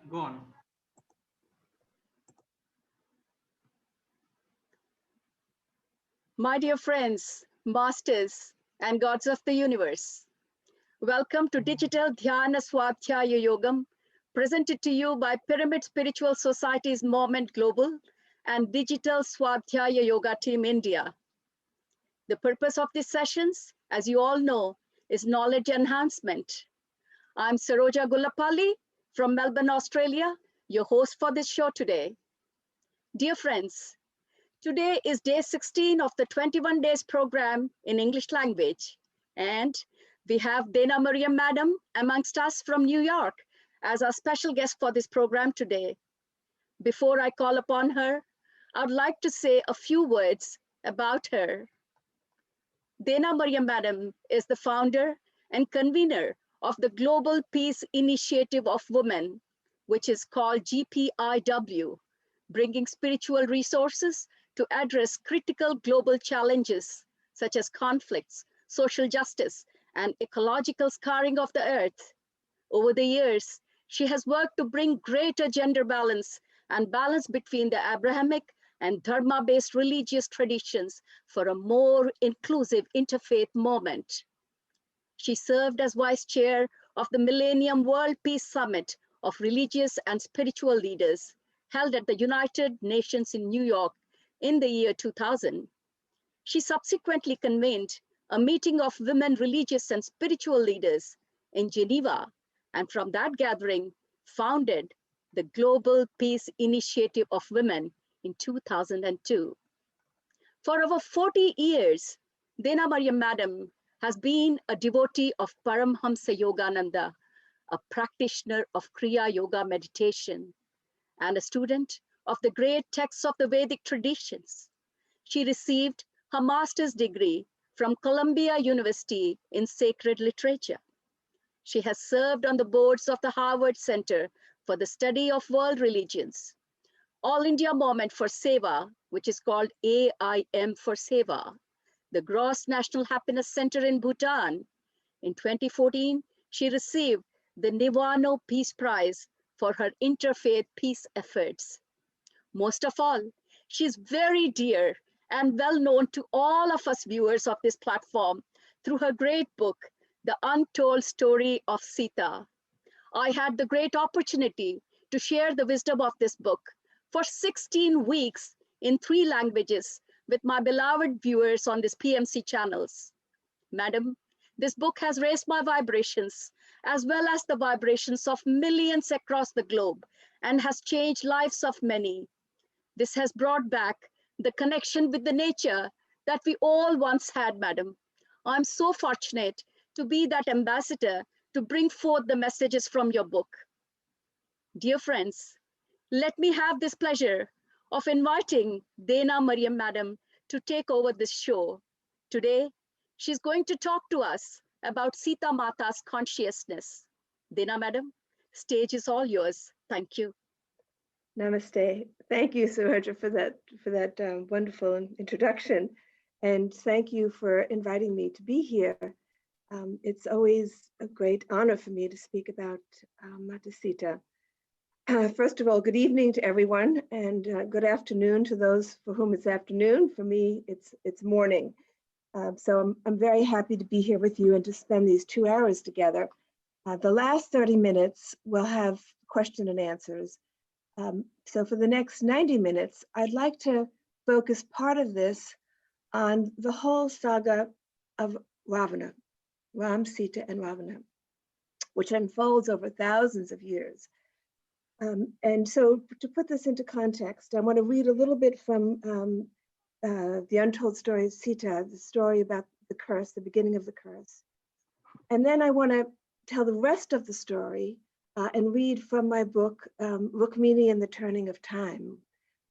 Go on. My dear friends, masters, and gods of the universe, welcome to Digital Dhyana Swadhyaya Yogam, presented to you by Pyramid Spiritual Society's Moment Global and Digital Swadhyaya Yoga Team India. The purpose of these sessions, as you all know, is knowledge enhancement. I'm Saroja Gullapalli from Melbourne, Australia, your host for this show today. Dear friends, today is day 16 of the 21 days program in English language. And we have Dena Merriam Madam amongst us from New York as our special guest for this program today. Before I call upon her, I'd like to say a few words about her. Dena Merriam Madam is the founder and convener of the Global Peace Initiative of Women, which is called GPIW, bringing spiritual resources to address critical global challenges such as conflicts, social justice, and ecological scarring of the earth. Over the years, she has worked to bring greater gender balance and balance between the Abrahamic and Dharma-based religious traditions for a more inclusive interfaith movement. She served as vice chair of the Millennium World Peace Summit of Religious and Spiritual Leaders held at the United Nations in New York in the year 2000. She subsequently convened a meeting of women religious and spiritual leaders in Geneva, and from that gathering founded the Global Peace Initiative of Women in 2002. For over 40 years, Dena Merriam Madam has been a devotee of Paramhamsa Yogananda, a practitioner of Kriya Yoga meditation, and a student of the great texts of the Vedic traditions. She received her master's degree from Columbia University in sacred literature. She has served on the boards of the Harvard Center for the Study of World Religions, All India Movement for Seva, which is called AIM for Seva, the Gross National Happiness Center in Bhutan. In 2014, she received the Nivano Peace Prize for her interfaith peace efforts. Most of all, she is very dear and well known to all of us viewers of this platform through her great book, The Untold Story of Sita. I had the great opportunity to share the wisdom of this book for 16 weeks in 3 languages with my beloved viewers on these PMC channels. Madam, this book has raised my vibrations as well as the vibrations of millions across the globe and has changed lives of many. This has brought back the connection with the nature that we all once had, madam. I'm so fortunate to be that ambassador to bring forth the messages from your book. Dear friends, let me have this pleasure of inviting Dena Merriam Madam to take over this show. Today, she's going to talk to us about Sita Mata's consciousness. Dena Madam, stage is all yours. Thank you. Namaste. Thank you, Saroja, for that wonderful introduction, and thank you for inviting me to be here. It's always a great honor for me to speak about Mata Sita. First of all, good evening to everyone, and good afternoon to those for whom it's afternoon. For me, it's morning. So I'm very happy to be here with you and to spend these 2 hours together. The last 30 minutes we'll have question and answers. So for the next 90 minutes, I'd like to focus part of this on the whole saga of Ravana, Ram, Sita, and Ravana, which unfolds over thousands of years. And so to put this into context, I want to read a little bit from the untold story of Sita, the story about the curse, the beginning of the curse. And then I want to tell the rest of the story and read from my book, Rukmini and the Turning of Time,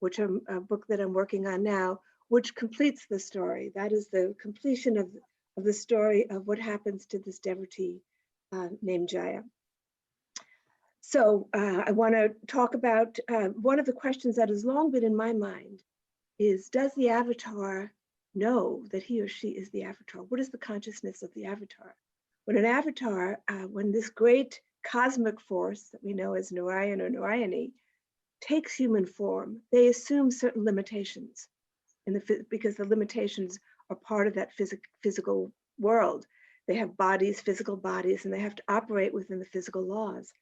which is a book that I'm working on now, which completes the story. That is the completion of the story of what happens to this devotee named Jaya. So I want to talk about one of the questions that has long been in my mind is, does the avatar know that he or she is the avatar? What is the consciousness of the avatar? When an avatar, when this great cosmic force that we know as Narayan or Narayani takes human form, they assume certain limitations because the limitations are part of that physical world. They have bodies, physical bodies, and they have to operate within the physical laws.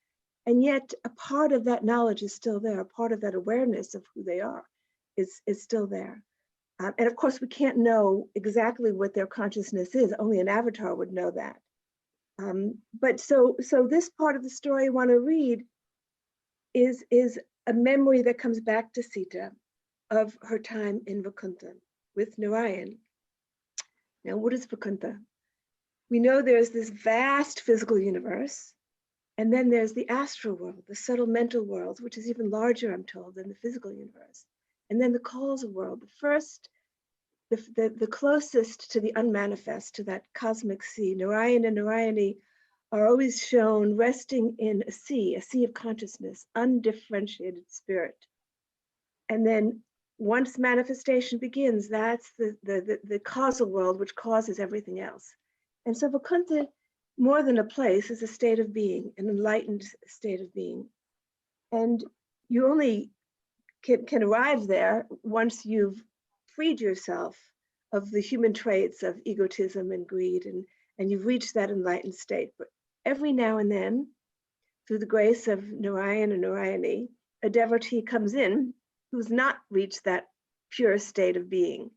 And yet a part of that knowledge is still there. A part of that awareness of who they are is still there. And of course, we can't know exactly what their consciousness is. Only an avatar would know that. But so this part of the story I want to read is a memory that comes back to Sita of her time in Vaikuntha with Narayan. Now, what is Vaikuntha? We know there's this vast physical universe, and then there's the astral world, the subtle mental world, which is even larger, I'm told, than the physical universe. And then the causal world, the first, the closest to the unmanifest, to that cosmic sea. Narayan and Narayani are always shown resting in a sea of consciousness, undifferentiated spirit. And then once manifestation begins, that's the causal world, which causes everything else. And so Vaikuntha, more than a place, is a state of being, an enlightened state of being. And you only can arrive there once you've freed yourself of the human traits of egotism and greed, and you've reached that enlightened state. But every now and then, through the grace of Narayan and Narayani, a devotee comes in who's not reached that pure state of being.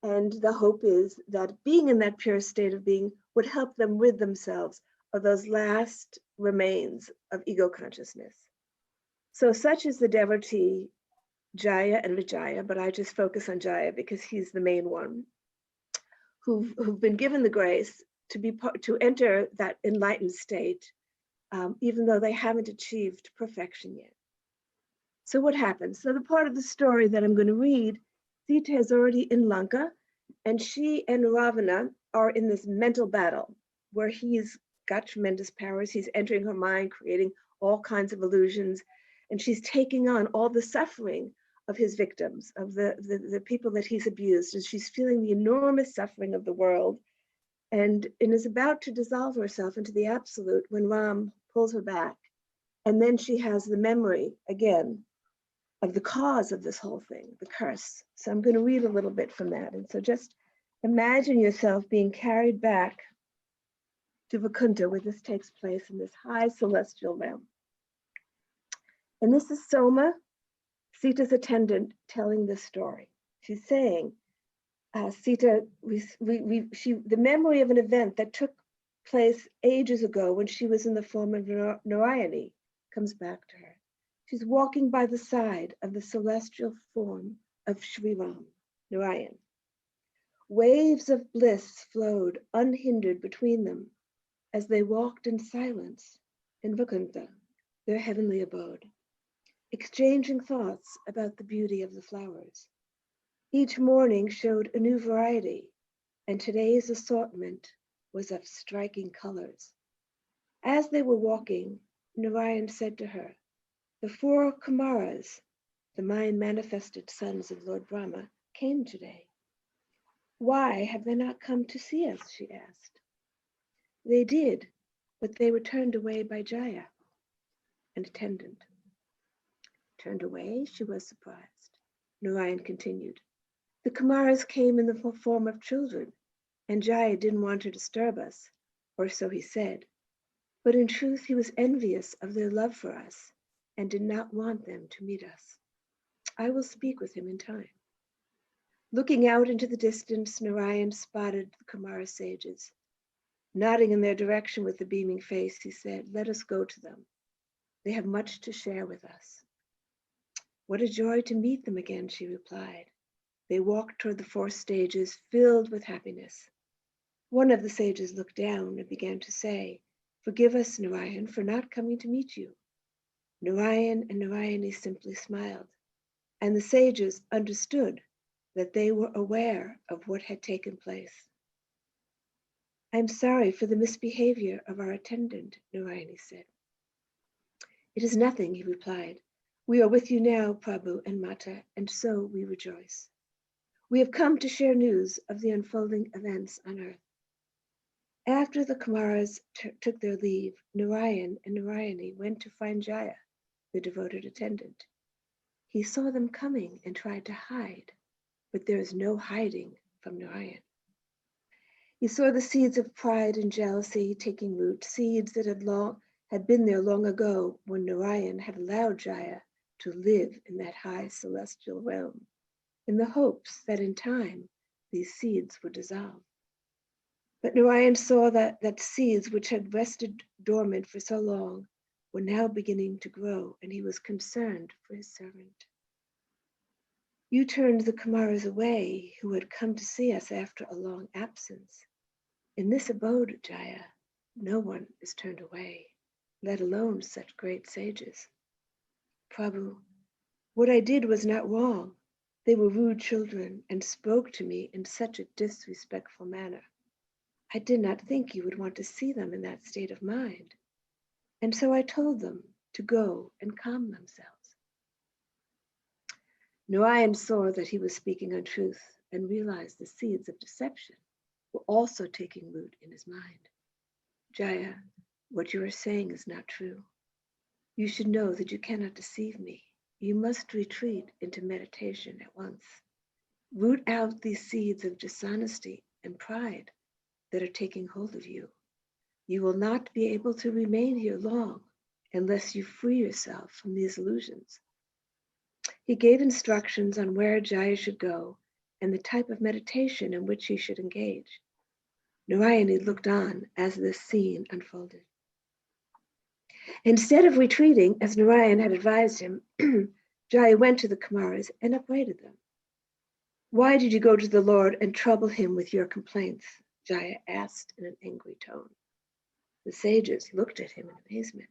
And the hope is that being in that pure state of being would help them rid themselves of those last remains of ego consciousness. So such is the devotee Jaya and Vijaya, but I just focus on Jaya because he's the main one, who've been given the grace to enter that enlightened state, even though they haven't achieved perfection yet. So what happens? So the part of the story that I'm going to read, Sita is already in Lanka, and she and Ravana are in this mental battle where he's got tremendous powers. He's entering her mind, creating all kinds of illusions, and she's taking on all the suffering of his victims, of the people that he's abused, and she's feeling the enormous suffering of the world, and is about to dissolve herself into the absolute when Ram pulls her back. And then she has the memory again of the cause of this whole thing, the curse. So I'm going to read a little bit from that. And so just imagine yourself being carried back to Vaikuntha, where this takes place in this high celestial realm. And this is Soma, Sita's attendant, telling this story. She's saying, Sita, the memory of an event that took place ages ago when she was in the form of Narayani comes back to her. She's walking by the side of the celestial form of Sri Ram, Narayan. Waves of bliss flowed unhindered between them as they walked in silence in Vaikuntha, their heavenly abode, exchanging thoughts about the beauty of the flowers. Each morning showed a new variety, and today's assortment was of striking colors. As they were walking, Narayan said to her, "The 4 Kumaras, the mind-manifested sons of Lord Brahma, came today. Why have they not come to see us?" she asked. "They did, but they were turned away by Jaya." An attendant. Turned away? She was surprised. Narayan continued. "The Kumaras came in the form of children, and Jaya didn't want to disturb us, or so he said. But in truth, he was envious of their love for us and did not want them to meet us. I will speak with him in time." Looking out into the distance, Narayan spotted the Kumara sages. Nodding in their direction with a beaming face, he said, "Let us go to them. They have much to share with us." "What a joy to meet them again," she replied. They walked toward the 4 stages, filled with happiness. One of the sages looked down and began to say, "Forgive us, Narayan, for not coming to meet you." Narayan and Narayani simply smiled, and the sages understood that they were aware of what had taken place. "I am sorry for the misbehavior of our attendant," Narayani said. "It is nothing," he replied. "We are with you now, Prabhu and Mata, and so we rejoice. We have come to share news of the unfolding events on earth." After the Kumaras took their leave, Narayan and Narayani went to find Jaya, the devoted attendant. He saw them coming and tried to hide, but there is no hiding from Narayan. He saw the seeds of pride and jealousy taking root, seeds that had been there long ago when Narayan had allowed Jaya to live in that high celestial realm, in the hopes that in time these seeds would dissolve. But Narayan saw that seeds which had rested dormant for so long were now beginning to grow, and he was concerned for his servant. You turned the Kumaras away who had come to see us after a long absence. In this abode, Jaya, no one is turned away, let alone such great sages. Prabhu, what I did was not wrong. They were rude children and spoke to me in such a disrespectful manner. I did not think you would want to see them in that state of mind. And so I told them to go and calm themselves. Narayan saw that he was speaking untruth and realized the seeds of deception were also taking root in his mind. Jaya, what you are saying is not true. You should know that you cannot deceive me. You must retreat into meditation at once. Root out these seeds of dishonesty and pride that are taking hold of you. You will not be able to remain here long unless you free yourself from these illusions. He gave instructions on where Jaya should go and the type of meditation in which he should engage. Narayani looked on as this scene unfolded. Instead of retreating, as Narayan had advised him, Jaya went to the Kumaras and upbraided them. Why did you go to the Lord and trouble him with your complaints? Jaya asked in an angry tone. The sages looked at him in amazement.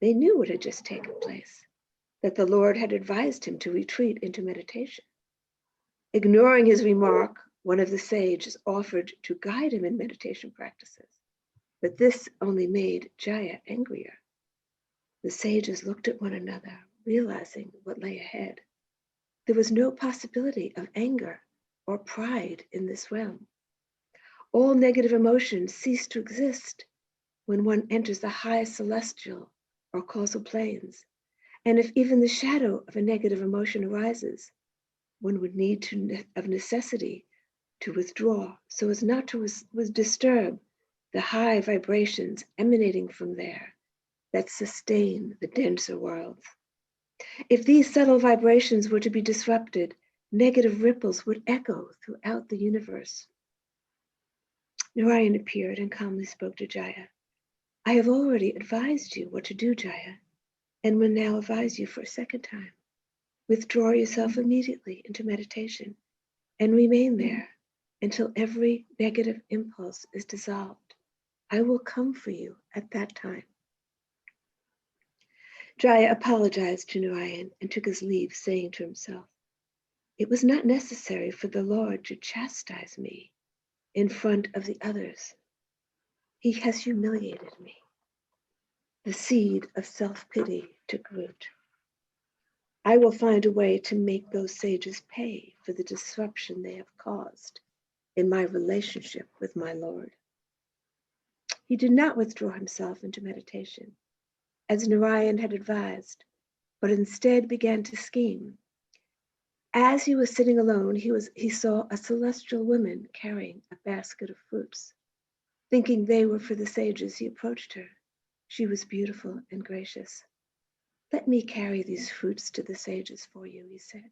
They knew what had just taken place, that the Lord had advised him to retreat into meditation. Ignoring his remark, one of the sages offered to guide him in meditation practices, but this only made Jaya angrier. The sages looked at one another, realizing what lay ahead. There was no possibility of anger or pride in this realm. All negative emotions cease to exist when one enters the high celestial or causal planes. And if even the shadow of a negative emotion arises, one would need of necessity to withdraw so as not to disturb the high vibrations emanating from there that sustain the denser worlds. If these subtle vibrations were to be disrupted, negative ripples would echo throughout the universe. Narayan appeared and calmly spoke to Jaya. I have already advised you what to do, Jaya, and will now advise you for a second time. Withdraw yourself immediately into meditation and remain there until every negative impulse is dissolved. I will come for you at that time. Jaya apologized to Narayan and took his leave, saying to himself, it was not necessary for the Lord to chastise me in front of the others. He has humiliated me. The seed of self-pity took root. I will find a way to make those sages pay for the disruption they have caused in my relationship with my Lord. He did not withdraw himself into meditation, as Narayan had advised, but instead began to scheme. As he was sitting alone, he saw a celestial woman carrying a basket of fruits. Thinking they were for the sages, he approached her. She was beautiful and gracious. Let me carry these fruits to the sages for you, he said.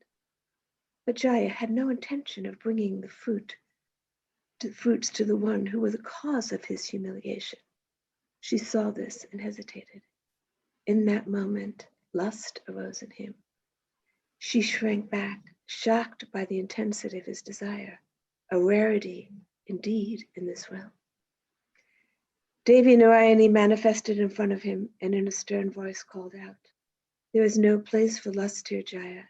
But Jaya had no intention of bringing the fruits to the one who was the cause of his humiliation. She saw this and hesitated. In that moment, lust arose in him. She shrank back, shocked by the intensity of his desire, a rarity indeed in this realm. Devi Narayani manifested in front of him and in a stern voice called out, there is no place for lust here, Jaya.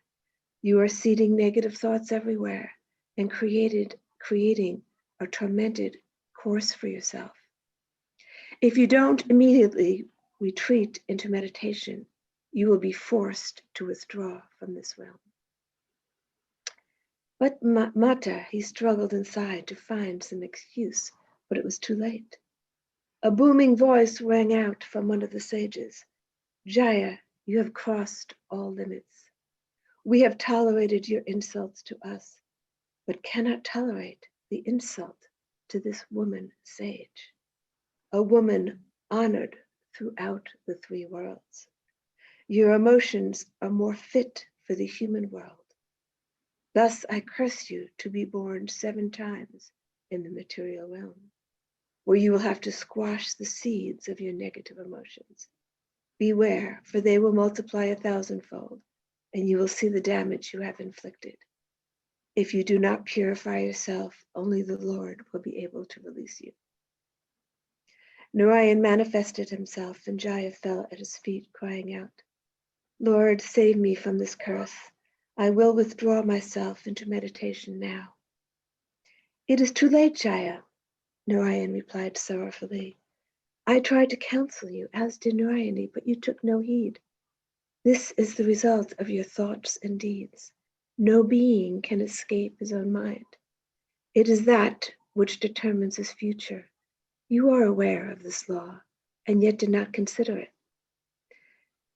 You are seeding negative thoughts everywhere and creating a tormented course for yourself. If you don't immediately retreat into meditation, you will be forced to withdraw from this realm. But Mata, he struggled inside to find some excuse, but it was too late. A booming voice rang out from one of the sages. Jaya, you have crossed all limits. We have tolerated your insults to us, but cannot tolerate the insult to this woman sage, a woman honored throughout the three worlds. Your emotions are more fit for the human world. Thus I curse you to be born 7 times in the material realm, where you will have to squash the seeds of your negative emotions. Beware, for they will multiply 1,000-fold, and you will see the damage you have inflicted. If you do not purify yourself, only the Lord will be able to release you. Narayan manifested himself, and Jaya fell at his feet, crying out, Lord, save me from this curse. I will withdraw myself into meditation now. It is too late, Jaya, Narayan replied sorrowfully. I tried to counsel you, as did Narayani, but you took no heed. This is the result of your thoughts and deeds. No being can escape his own mind. It is that which determines his future. You are aware of this law, and yet did not consider it.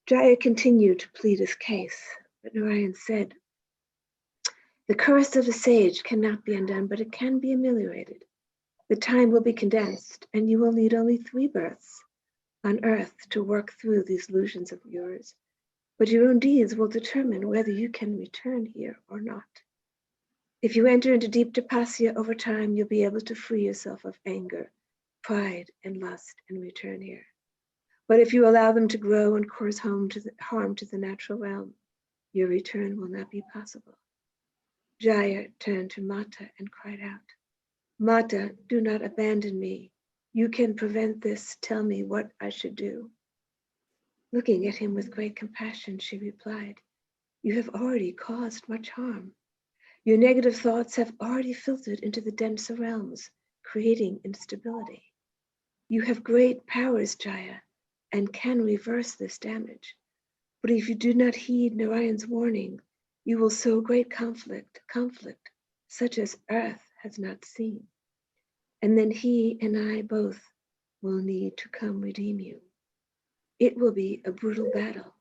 Jaya continued to plead his case, but Narayan said, the curse of a sage cannot be undone, but it can be ameliorated. The time will be condensed, and you will need only 3 births on earth to work through these illusions of yours. But your own deeds will determine whether you can return here or not. If you enter into deep tapasya over time, you'll be able to free yourself of anger, pride, and lust and return here. But if you allow them to grow and cause harm to the natural realm, your return will not be possible. Jaya turned to Mata and cried out, Mata, do not abandon me. You can prevent this. Tell me what I should do. Looking at him with great compassion, she replied, you have already caused much harm. Your negative thoughts have already filtered into the denser realms, creating instability. You have great powers, Jaya, and can reverse this damage. But if you do not heed Narayan's warning, you will sow great conflict, such as earth has not seen. And then he and I both will need to come redeem you. It will be a brutal battle.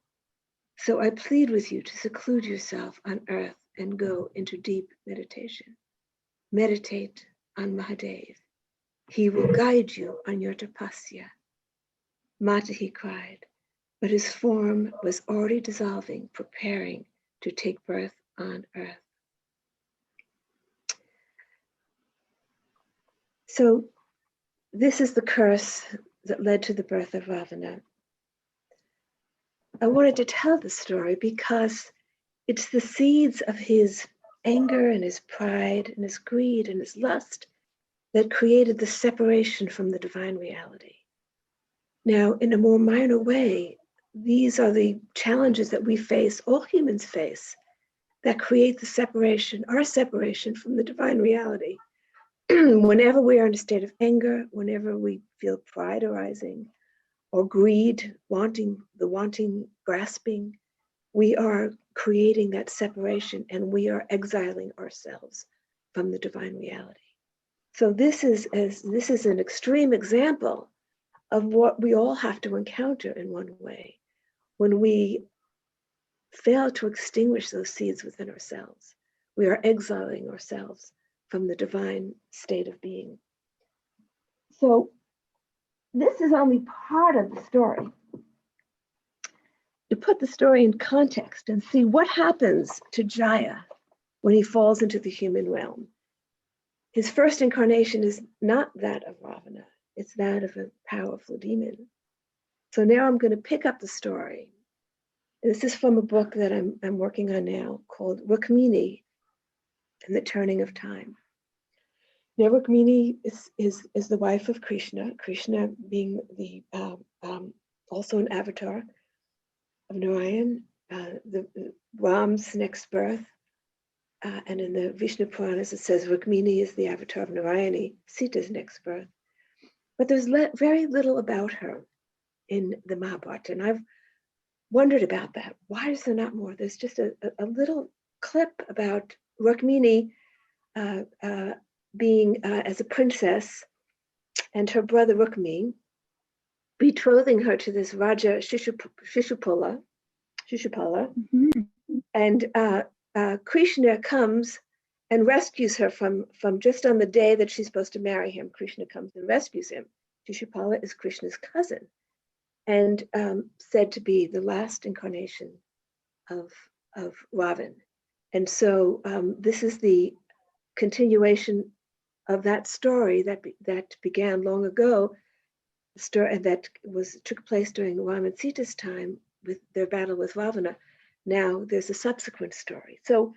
So I plead with you to seclude yourself on earth and go into deep meditation. Meditate on Mahadev. He will guide you on your tapasya. Mata, he cried, but his form was already dissolving, preparing to take birth on earth. So this is the curse that led to the birth of Ravana. I wanted to tell the story because it's the seeds of his anger and his pride and his greed and his lust that created the separation from the divine reality. Now, in a more minor way, these are the challenges that we face, all humans face, that create the separation, our separation from the divine reality. Whenever we are in a state of anger, whenever we feel pride arising, or greed, wanting, grasping, we are creating that separation and we are exiling ourselves from the divine reality. So this is an extreme example of what we all have to encounter in one way when we fail to extinguish those seeds within ourselves. We are exiling ourselves from the divine state of being. So this is only part of the story. To put the story in context and see what happens to Jaya when he falls into the human realm. His first incarnation is not that of Ravana, it's that of a powerful demon. So now I'm going to pick up the story. This is from a book that I'm working on now called Rukmini and the Turning of Time. Now Rukmini is the wife of Krishna, Krishna being the also an avatar of Narayan, the Ram's next birth. And in the Vishnu Puranas, it says Rukmini is the avatar of Narayani, Sita's next birth. But there's very little about her in the Mahabharata. And I've wondered about that. Why is there not more? There's just a little clip about Rukmini being as a princess and her brother Rukmi betrothing her to this Raja Shishupala. And Krishna comes and rescues her from just on the day that she's supposed to marry him. Krishna comes and rescues him. Shishupala is Krishna's cousin, and said to be the last incarnation of Ravan. And so this is the continuation of that story that began long ago, story that took place during Ram and Sita's time with their battle with Ravana. Now there's a subsequent story. So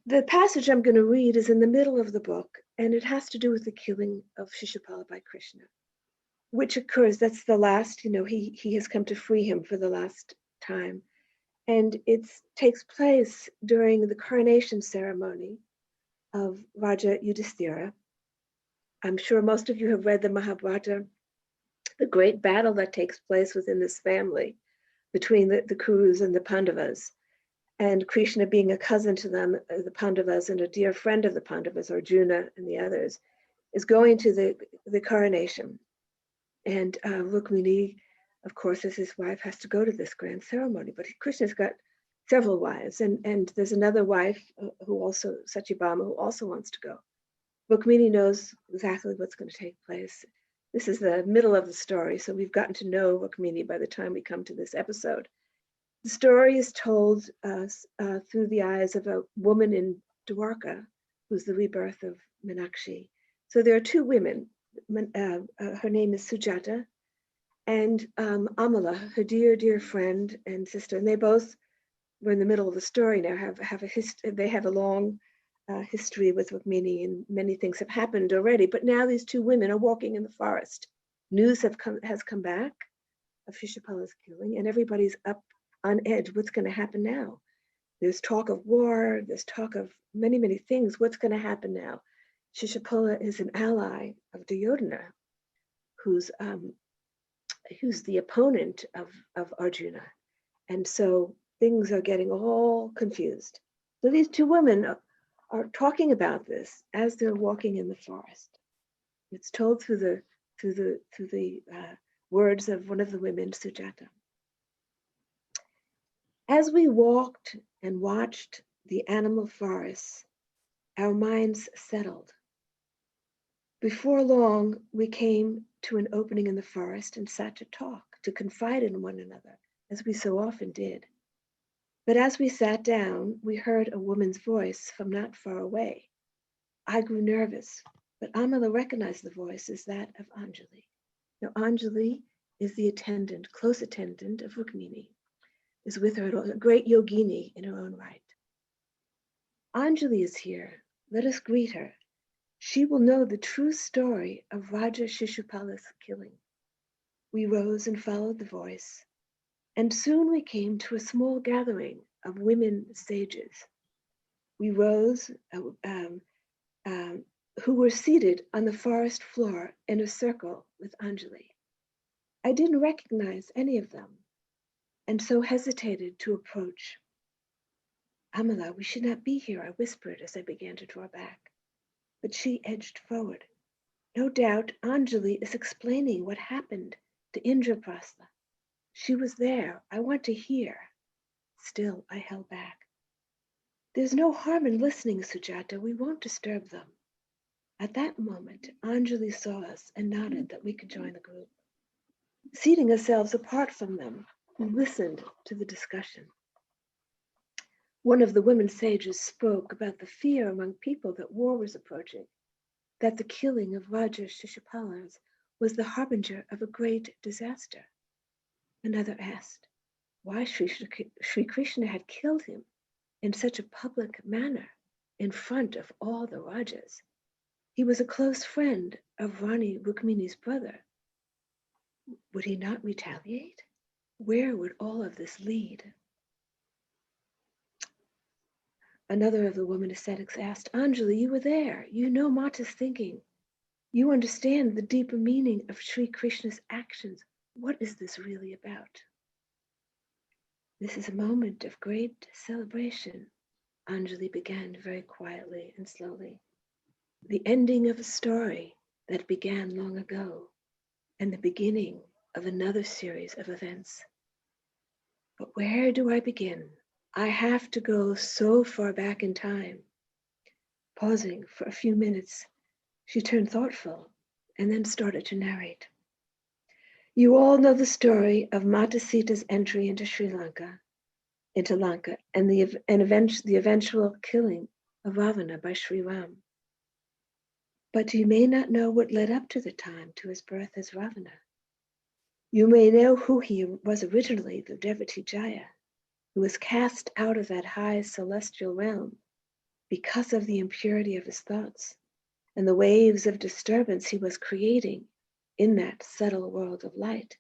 the passage I'm going to read is in the middle of the book, and it has to do with the killing of Shishupala by Krishna, which occurs, that's the last, he has come to free him for the last time. And it takes place during the coronation ceremony of Raja Yudhishthira. I'm sure most of you have read the Mahabharata, the great battle that takes place within this family between the Kurus and the Pandavas. And Krishna, being a cousin to them, the Pandavas, and a dear friend of the Pandavas, Arjuna and the others, is going to the coronation. And Rukmini, of course, as his wife, has to go to this grand ceremony. But Krishna's got several wives, and there's another wife who also, Satyabhama, who also wants to go. Rukmini knows exactly what's going to take place. This is the middle of the story, so we've gotten to know Rukmini by the time we come to this episode. The story is told through the eyes of a woman in Dwarka, who's the rebirth of Meenakshi. So there are two women. Her name is Sujata, and Amala, her dear friend and sister. And they both were in the middle of the story now. They have a long history with Rukmini, and many things have happened already. But now these two women are walking in the forest. News has come back of Shishupala's killing, and everybody's up on edge. What's going to happen now? There's talk of war. There's talk of many things. What's going to happen now? Shishupala is an ally of Duryodhana, who's the opponent of Arjuna, and so things are getting all confused. So these two women are talking about this as they're walking in the forest. It's told through the words of one of the women, Sujata. As we walked and watched the animal forests, our minds settled. Before long, we came to an opening in the forest and sat to talk, to confide in one another, as we so often did. But as we sat down, we heard a woman's voice from not far away. I grew nervous, but Amala recognized the voice as that of Anjali. Now, Anjali is the close attendant of Rukmini, is with her, a great yogini in her own right. Anjali is here. Let us greet her. She will know the true story of Raja Shishupala's killing. We rose and followed the voice, and soon we came to a small gathering of women sages. We rose, who were seated on the forest floor in a circle with Anjali. I didn't recognize any of them, and so hesitated to approach. Amala, we should not be here, I whispered as I began to draw back. But she edged forward. No doubt Anjali is explaining what happened to Indraprastha. She was there. I want to hear. Still, I held back. There's no harm in listening, Sujata. We won't disturb them. At that moment, Anjali saw us and nodded that we could join the group. Seating ourselves apart from them, we listened to the discussion. One of the women sages spoke about the fear among people that war was approaching, that the killing of Raja Shishupala was the harbinger of a great disaster. Another asked why Sri Krishna had killed him in such a public manner in front of all the Rajas. He was a close friend of Rani Rukmini's brother. Would he not retaliate? Where would all of this lead? Another of the women ascetics asked, Anjali, you were there. You know Mata's thinking. You understand the deeper meaning of Sri Krishna's actions. What is this really about? This is a moment of great celebration, Anjali began very quietly and slowly. The ending of a story that began long ago, and the beginning of another series of events. But where do I begin? I have to go so far back in time. Pausing for a few minutes, she turned thoughtful and then started to narrate. You all know the story of Mata Sita's entry into Lanka, and the eventual killing of Ravana by Sri Ram. But you may not know what led up to the time to his birth as Ravana. You may know who he was originally, the devotee Jaya, who was cast out of that high celestial realm because of the impurity of his thoughts and the waves of disturbance he was creating in that subtle world of light.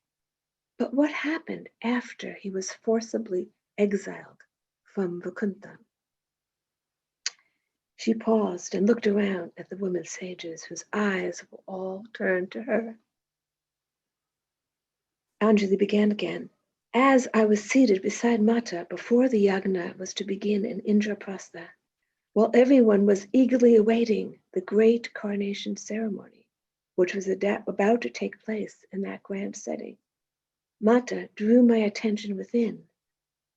But what happened after he was forcibly exiled from Vaikuntha? She paused and looked around at the women sages whose eyes were all turned to her. Anjali began again. As I was seated beside Mata before the yagna was to begin in Indraprastha, while everyone was eagerly awaiting the great coronation ceremony, which was about to take place in that grand setting, Mata drew my attention within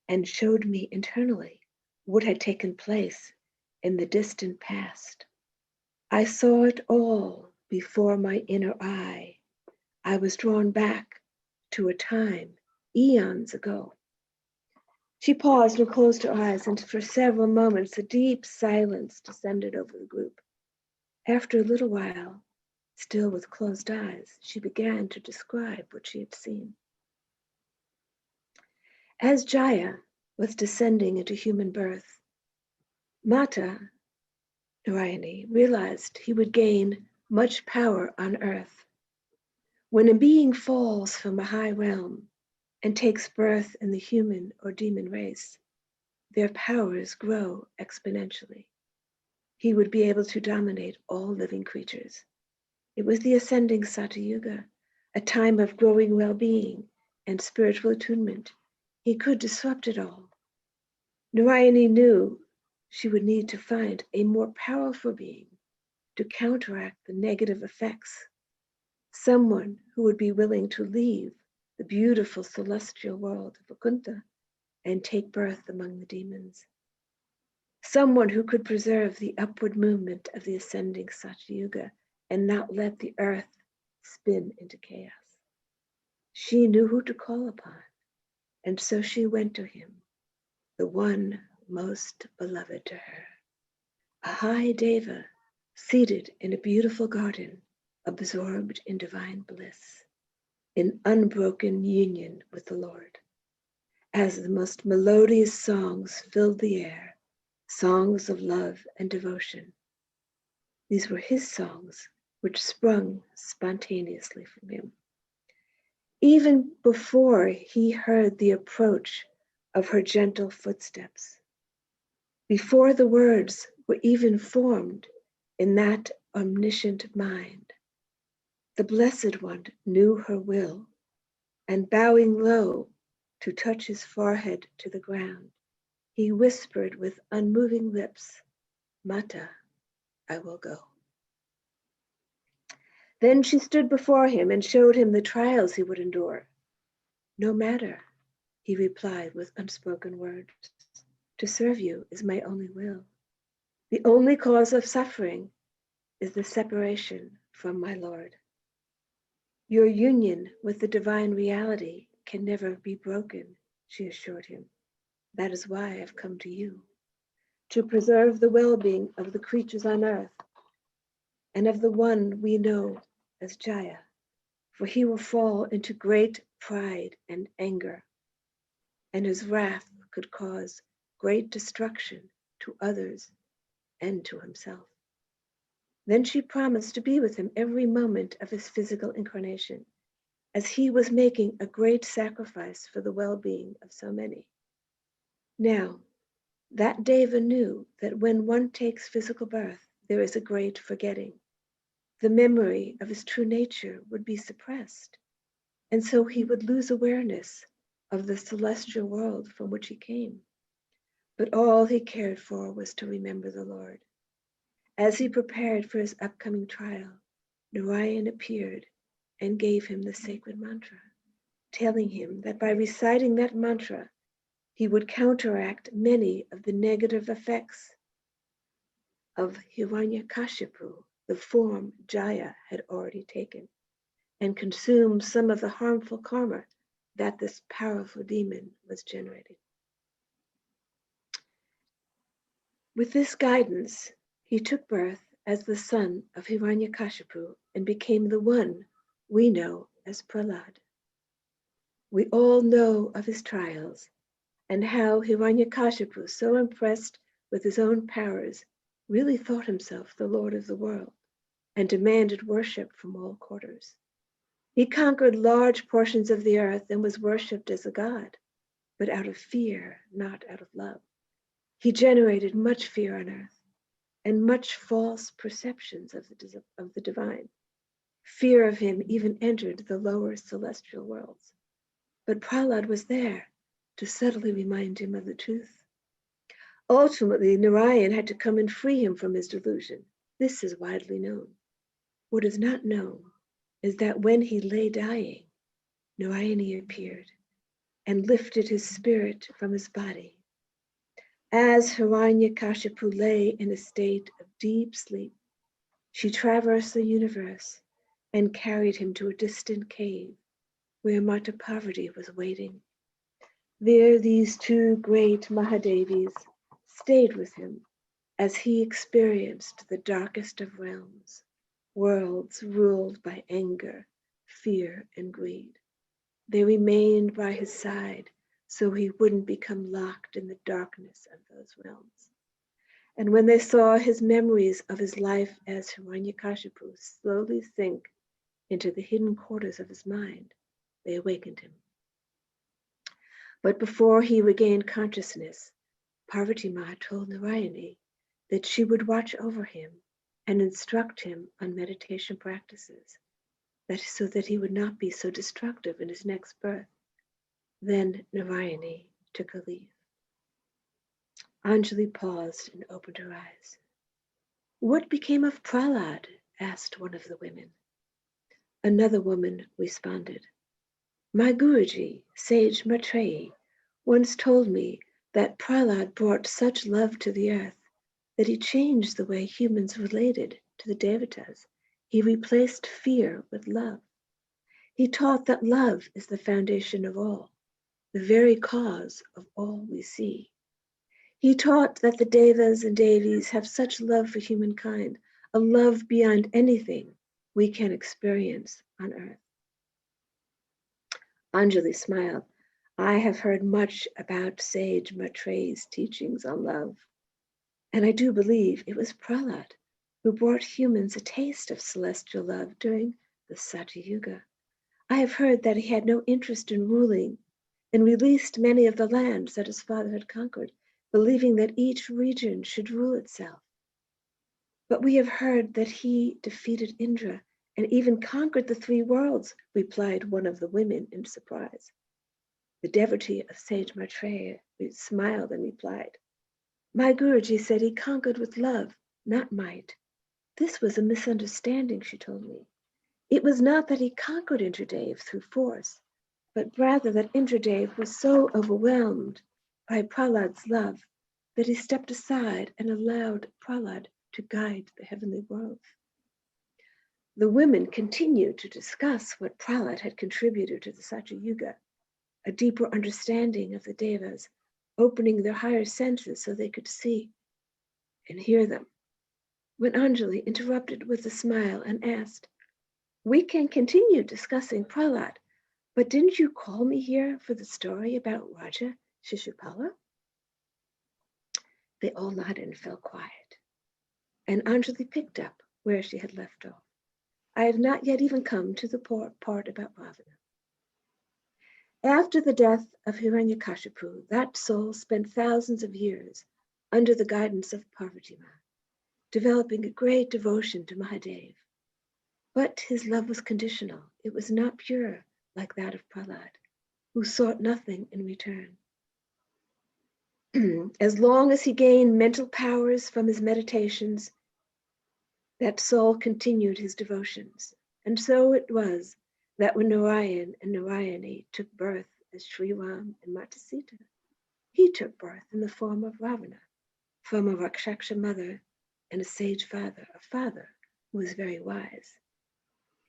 and showed me internally what had taken place in the distant past. I saw it all before my inner eye. I was drawn back to a time eons ago. She paused and closed her eyes, and for several moments a deep silence descended over the group. After a little while, still with closed eyes, she began to describe what she had seen. As Jaya was descending into human birth, Mata Narayani realized he would gain much power on earth. When a being falls from a high realm and takes birth in the human or demon race, their powers grow exponentially. He would be able to dominate all living creatures. It was the ascending Satayuga, a time of growing well-being and spiritual attunement. He could disrupt it all. Narayani knew she would need to find a more powerful being to counteract the negative effects. Someone who would be willing to leave the beautiful celestial world of Vaikuntha and take birth among the demons. Someone who could preserve the upward movement of the ascending Satyuga and not let the earth spin into chaos. She knew who to call upon, and so she went to him, the one most beloved to her. A high deva seated in a beautiful garden, absorbed in divine bliss, in unbroken union with the Lord. As the most melodious songs filled the air, songs of love and devotion. These were his songs, which sprung spontaneously from him. Even before he heard the approach of her gentle footsteps, before the words were even formed in that omniscient mind, the Blessed One knew her will, and bowing low to touch his forehead to the ground, he whispered with unmoving lips, Mata, I will go. Then she stood before him and showed him the trials he would endure. No matter, he replied with unspoken words. To serve you is my only will. The only cause of suffering is the separation from my Lord. Your union with the divine reality can never be broken, she assured him. That is why I've come to you, to preserve the well-being of the creatures on earth and of the one we know as Jaya, for he will fall into great pride and anger, and his wrath could cause great destruction to others and to himself. Then she promised to be with him every moment of his physical incarnation, as he was making a great sacrifice for the well-being of so many. Now, that Deva knew that when one takes physical birth, there is a great forgetting. The memory of his true nature would be suppressed, and so he would lose awareness of the celestial world from which he came. But all he cared for was to remember the Lord. As he prepared for his upcoming trial, Narayan appeared and gave him the sacred mantra. telling him that by reciting that mantra, he would counteract many of the negative effects of Hiranyakashipu, the form Jaya had already taken, and consume some of the harmful karma that this powerful demon was generating. With this guidance, he took birth as the son of Hiranyakashipu and became the one we know as Prahlad. We all know of his trials and how Hiranyakashipu, so impressed with his own powers, really thought himself the Lord of the world and demanded worship from all quarters. He conquered large portions of the earth and was worshipped as a god, but out of fear, not out of love. He generated much fear on earth and much false perceptions of the divine. Fear of him even entered the lower celestial worlds. But Prahlad was there to subtly remind him of the truth. Ultimately, Narayan had to come and free him from his delusion. This is widely known. What is not known is that when he lay dying, Narayani appeared and lifted his spirit from his body. As Hiranyakashipu lay in a state of deep sleep, she traversed the universe and carried him to a distant cave where Mata Parvati was waiting. There, these two great Mahadevis stayed with him as he experienced the darkest of realms, worlds ruled by anger, fear, and greed. They remained by his side so he wouldn't become locked in the darkness of those realms. And when they saw his memories of his life as Hiranyakashipu slowly sink into the hidden quarters of his mind, they awakened him. But before he regained consciousness, Parvati Ma told Narayani that she would watch over him and instruct him on meditation practices, so that he would not be so destructive in his next birth. Then Narayani took a leave. Anjali paused and opened her eyes. "What became of Prahlad?" asked one of the women. Another woman responded, "My Guruji, Sage Maitreyi, once told me that Prahlad brought such love to the earth that he changed the way humans related to the Devatas. He replaced fear with love. He taught that love is the foundation of all, the very cause of all we see. He taught that the Devas and Devis have such love for humankind, a love beyond anything we can experience on earth." Anjali smiled. "I have heard much about Sage Maitreyi's teachings on love, and I do believe it was Prahlad who brought humans a taste of celestial love during the Satya Yuga. I have heard that he had no interest in ruling and released many of the lands that his father had conquered, believing that each region should rule itself. But we have heard that he defeated Indra and even conquered the 3 worlds," replied one of the women in surprise. The devotee of Sage Maitreya smiled and replied, "My Guruji said he conquered with love, not might. This was a misunderstanding," she told me. "It was not that he conquered Indradev through force, but rather that Indradev was so overwhelmed by Prahlad's love that he stepped aside and allowed Prahlad to guide the heavenly world." The women continued to discuss what Prahlad had contributed to the Satya Yuga, a deeper understanding of the Devas, opening their higher senses so they could see and hear them. When Anjali interrupted with a smile and asked, "We can continue discussing Prahlad, but didn't you call me here for the story about Raja Shishupala?" They all nodded and fell quiet, and Anjali picked up where she had left off. "I have not yet even come to the part about Ravana. After the death of Hiranyakashipu, that soul spent thousands of years under the guidance of Parvati Ma, developing a great devotion to Mahadev. But his love was conditional. It was not pure like that of Prahlad, who sought nothing in return. As long as he gained mental powers from his meditations, that soul continued his devotions. And so it was that when Narayan and Narayani took birth as Sri Ram and Mata Sita, he took birth in the form of Ravana, from a Rakshaksha mother and a sage father, a father who was very wise.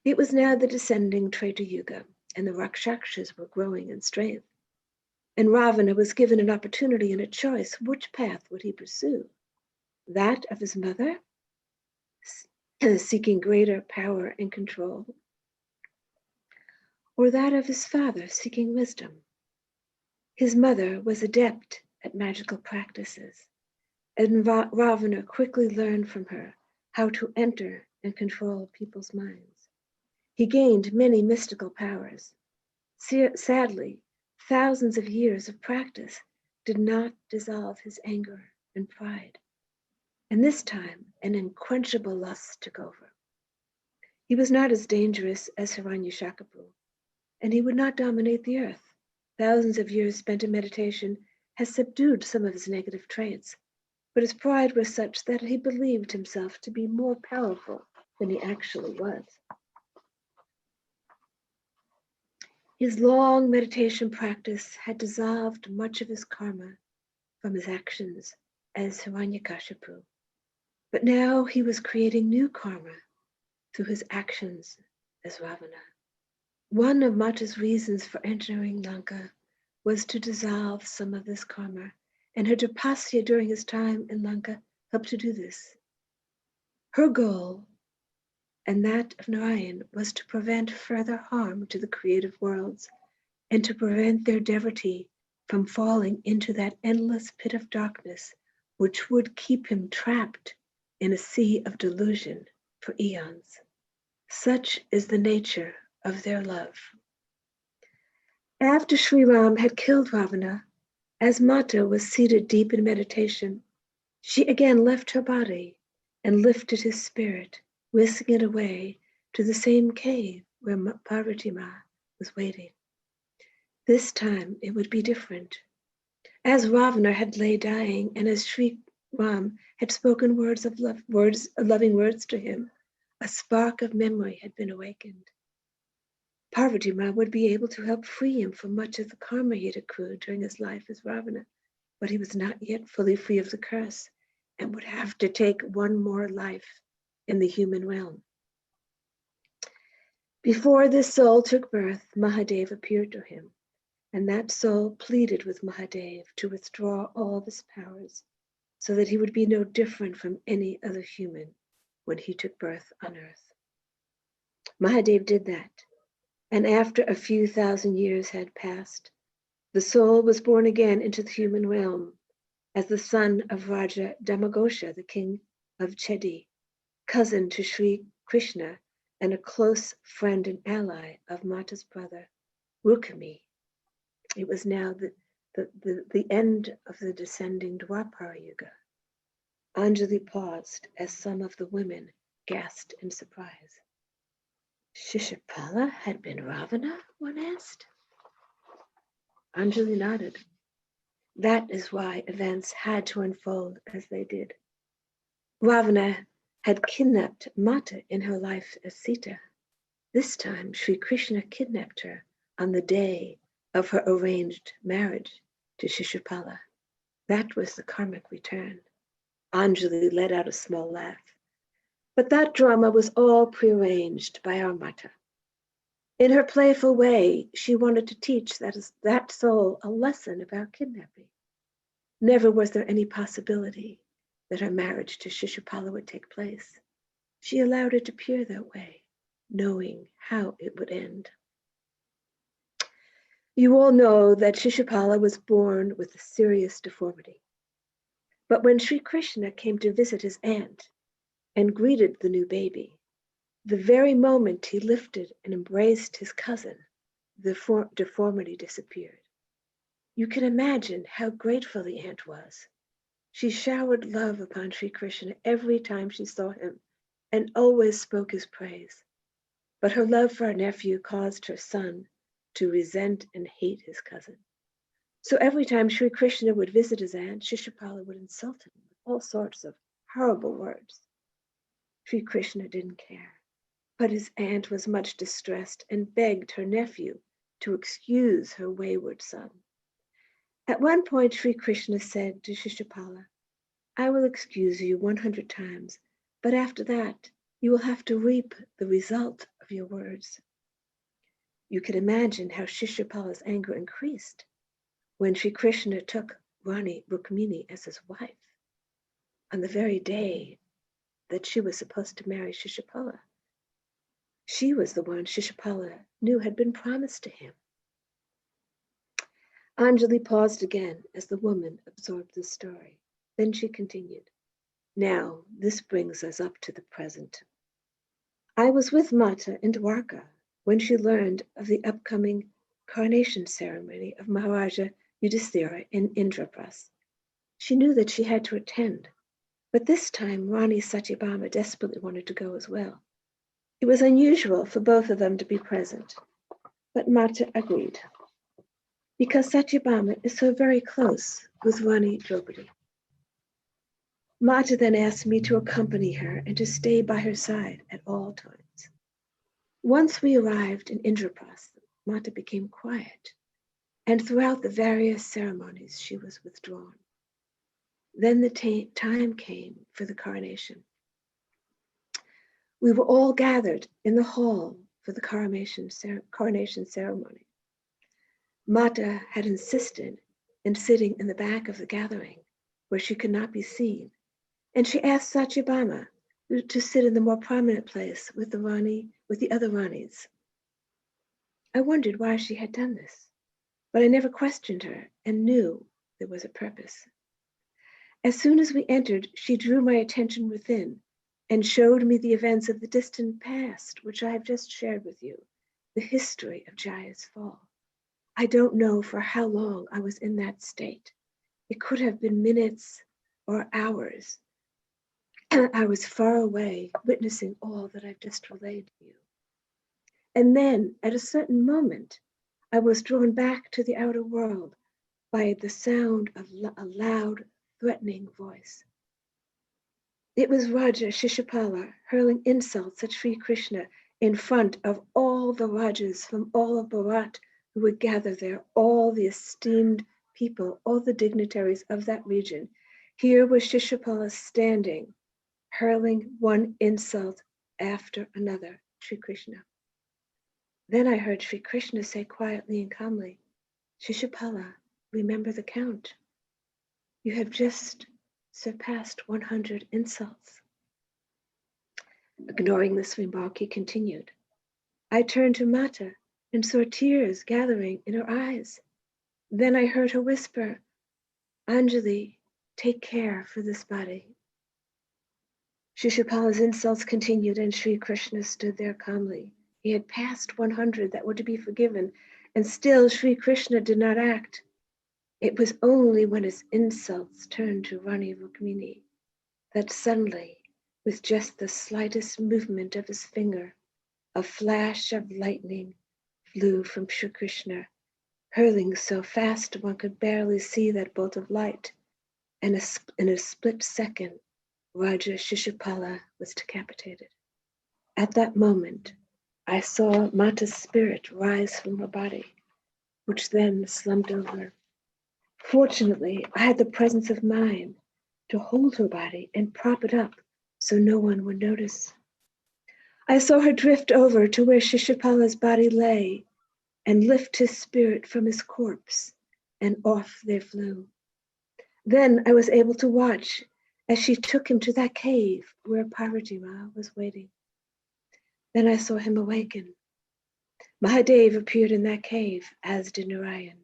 It was now the descending Treta Yuga, and the Rakshakshas were growing in strength. And Ravana was given an opportunity and a choice. Which path would he pursue? That of his mother, seeking greater power and control, or that of his father, seeking wisdom? His mother was adept at magical practices, and Ravana quickly learned from her how to enter and control people's minds. He gained many mystical powers. Sadly, thousands of years of practice did not dissolve his anger and pride. And this time, an unquenchable lust took over. He was not as dangerous as Hiranyakashipu, and he would not dominate the earth. Thousands of years spent in meditation has subdued some of his negative traits, but his pride was such that he believed himself to be more powerful than he actually was. His long meditation practice had dissolved much of his karma from his actions as Hiranyakashipu, but now he was creating new karma through his actions as Ravana. One of Mata's reasons for entering Lanka was to dissolve some of this karma, and her tapasya during his time in Lanka helped to do this. Her goal, and that of Narayan, was to prevent further harm to the creative worlds and to prevent their devotee from falling into that endless pit of darkness which would keep him trapped in a sea of delusion for eons. Such is the nature of their love. After Sri Ram had killed Ravana, as Mata was seated deep in meditation, she again left her body and lifted his spirit, whisking it away to the same cave where Parvati Ma was waiting. This time it would be different. As Ravana had lay dying, and as Sri Ram had spoken loving words to him, a spark of memory had been awakened. Parvati Ma would be able to help free him from much of the karma he had accrued during his life as Ravana, but he was not yet fully free of the curse and would have to take one more life in the human realm. Before this soul took birth, Mahadev appeared to him, and that soul pleaded with Mahadev to withdraw all of his powers so that he would be no different from any other human when he took birth on earth. Mahadev did that, and after a few thousand years had passed, the soul was born again into the human realm as the son of Raja Damagosha, the king of Chedi, cousin to Sri Krishna and a close friend and ally of Mata's brother, Rukmini. It was now the end of the descending Dwapara Yuga. Anjali paused as some of the women gasped in surprise. Shishupala had been Ravana, one asked. Anjali nodded. That is why events had to unfold as they did. Ravana had kidnapped Mata in her life as Sita. This time, Sri Krishna kidnapped her on the day of her arranged marriage to Shishupala. That was the karmic return. Anjali let out a small laugh. But that drama was all prearranged by our Mata. In her playful way, she wanted to teach that soul a lesson about kidnapping. Never was there any possibility that her marriage to Shishupala would take place. She allowed it to appear that way, knowing how it would end. You all know that Shishupala was born with a serious deformity. But when Sri Krishna came to visit his aunt and greeted the new baby, the very moment he lifted and embraced his cousin, the deformity disappeared. You can imagine how grateful the aunt was. She showered love upon Sri Krishna every time she saw him and always spoke his praise. But her love for her nephew caused her son to resent and hate his cousin. So every time Sri Krishna would visit his aunt, Shishupala would insult him with all sorts of horrible words. Sri Krishna didn't care. But his aunt was much distressed and begged her nephew to excuse her wayward son. At one point, Sri Krishna said to Shishupala, "I will excuse you 100 times, but after that, you will have to reap the result of your words." You can imagine how Shishupala's anger increased when Sri Krishna took Rani Rukmini as his wife on the very day that she was supposed to marry Shishupala. She was the one Shishupala knew had been promised to him. Anjali paused again as the woman absorbed the story. Then she continued, "Now, this brings us up to the present. I was with Mata in Dwarka when she learned of the upcoming coronation ceremony of Maharaja Yudhishthira in Indraprastha. She knew that she had to attend, but this time Rani Satyabhama desperately wanted to go as well. It was unusual for both of them to be present, but Mata agreed, because Satyabhama is so very close with Rani Draupadi. Mata then asked me to accompany her and to stay by her side at all times. Once we arrived in Indraprastha, Mata became quiet, and throughout the various ceremonies she was withdrawn. Then the time came for the coronation. We were all gathered in the hall for the coronation ceremony. Mata had insisted in sitting in the back of the gathering where she could not be seen, and she asked Satyabhama to sit in the more prominent place with the other Ranis. I wondered why she had done this, but I never questioned her and knew there was a purpose. As soon as we entered, she drew my attention within and showed me the events of the distant past, which I have just shared with you, the history of Jaya's fall. I don't know for how long I was in that state. It could have been minutes or hours. I was far away, witnessing all that I've just relayed to you. And then, at a certain moment, I was drawn back to the outer world by the sound of a loud, threatening voice. It was Raja Shishupala hurling insults at Sri Krishna in front of all the Rajas from all of Bharat who would gather there, all the esteemed people, all the dignitaries of that region. Here was Shishupala standing, hurling one insult after another, Sri Krishna. Then I heard Sri Krishna say quietly and calmly, "Shishupala, remember the count. You have just surpassed 100 insults." Ignoring this remark, he continued. I turned to Mata and saw tears gathering in her eyes. Then I heard her whisper, "Anjali, take care for this body." Shishupala's insults continued, and Sri Krishna stood there calmly. He had passed 100 that were to be forgiven, and still Sri Krishna did not act. It was only when his insults turned to Rani Rukmini that suddenly, with just the slightest movement of his finger, a flash of lightning flew from Sri Krishna, hurling so fast one could barely see that bolt of light, and in a split second, Raja Shishupala was decapitated. At that moment, I saw Mata's spirit rise from her body, which then slumped over. Fortunately, I had the presence of mind to hold her body and prop it up so no one would notice. I saw her drift over to where Shishupala's body lay and lift his spirit from his corpse, and off they flew. Then I was able to watch as she took him to that cave where Parvati Ma was waiting. Then I saw him awaken. Mahadev appeared in that cave, as did Narayan.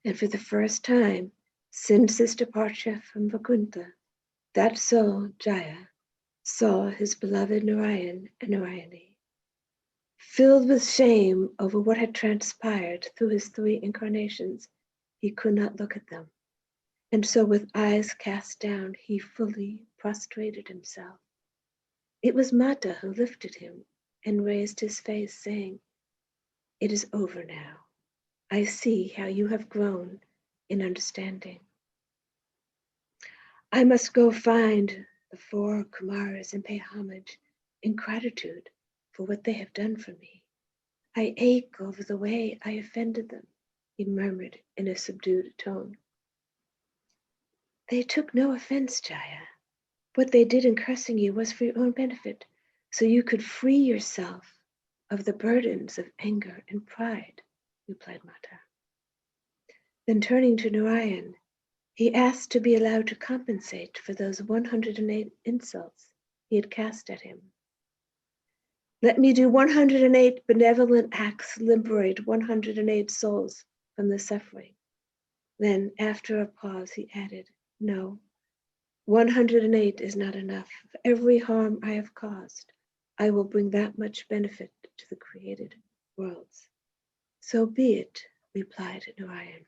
And for the first time since his departure from Vaikuntha, that soul, Jaya, saw his beloved Narayan and Narayani. Filled with shame over what had transpired through his 3 incarnations, he could not look at them. And so with eyes cast down, he fully prostrated himself. It was Mata who lifted him and raised his face, saying, "It is over now. I see how you have grown in understanding. I must go find the 4 Kumaras and pay homage in gratitude for what they have done for me. I ache over the way I offended them, he murmured in a subdued tone. They took no offense, Jaya. What they did in cursing you was for your own benefit, so you could free yourself of the burdens of anger and pride, replied Mata. Then turning to Narayan, he asked to be allowed to compensate for those 108 insults he had cast at him. Let me do 108 benevolent acts, liberate 108 souls from the suffering. Then, after a pause, he added, no, 108 is not enough. For every harm I have caused, I will bring that much benefit to the created worlds. So be it, replied Narayan.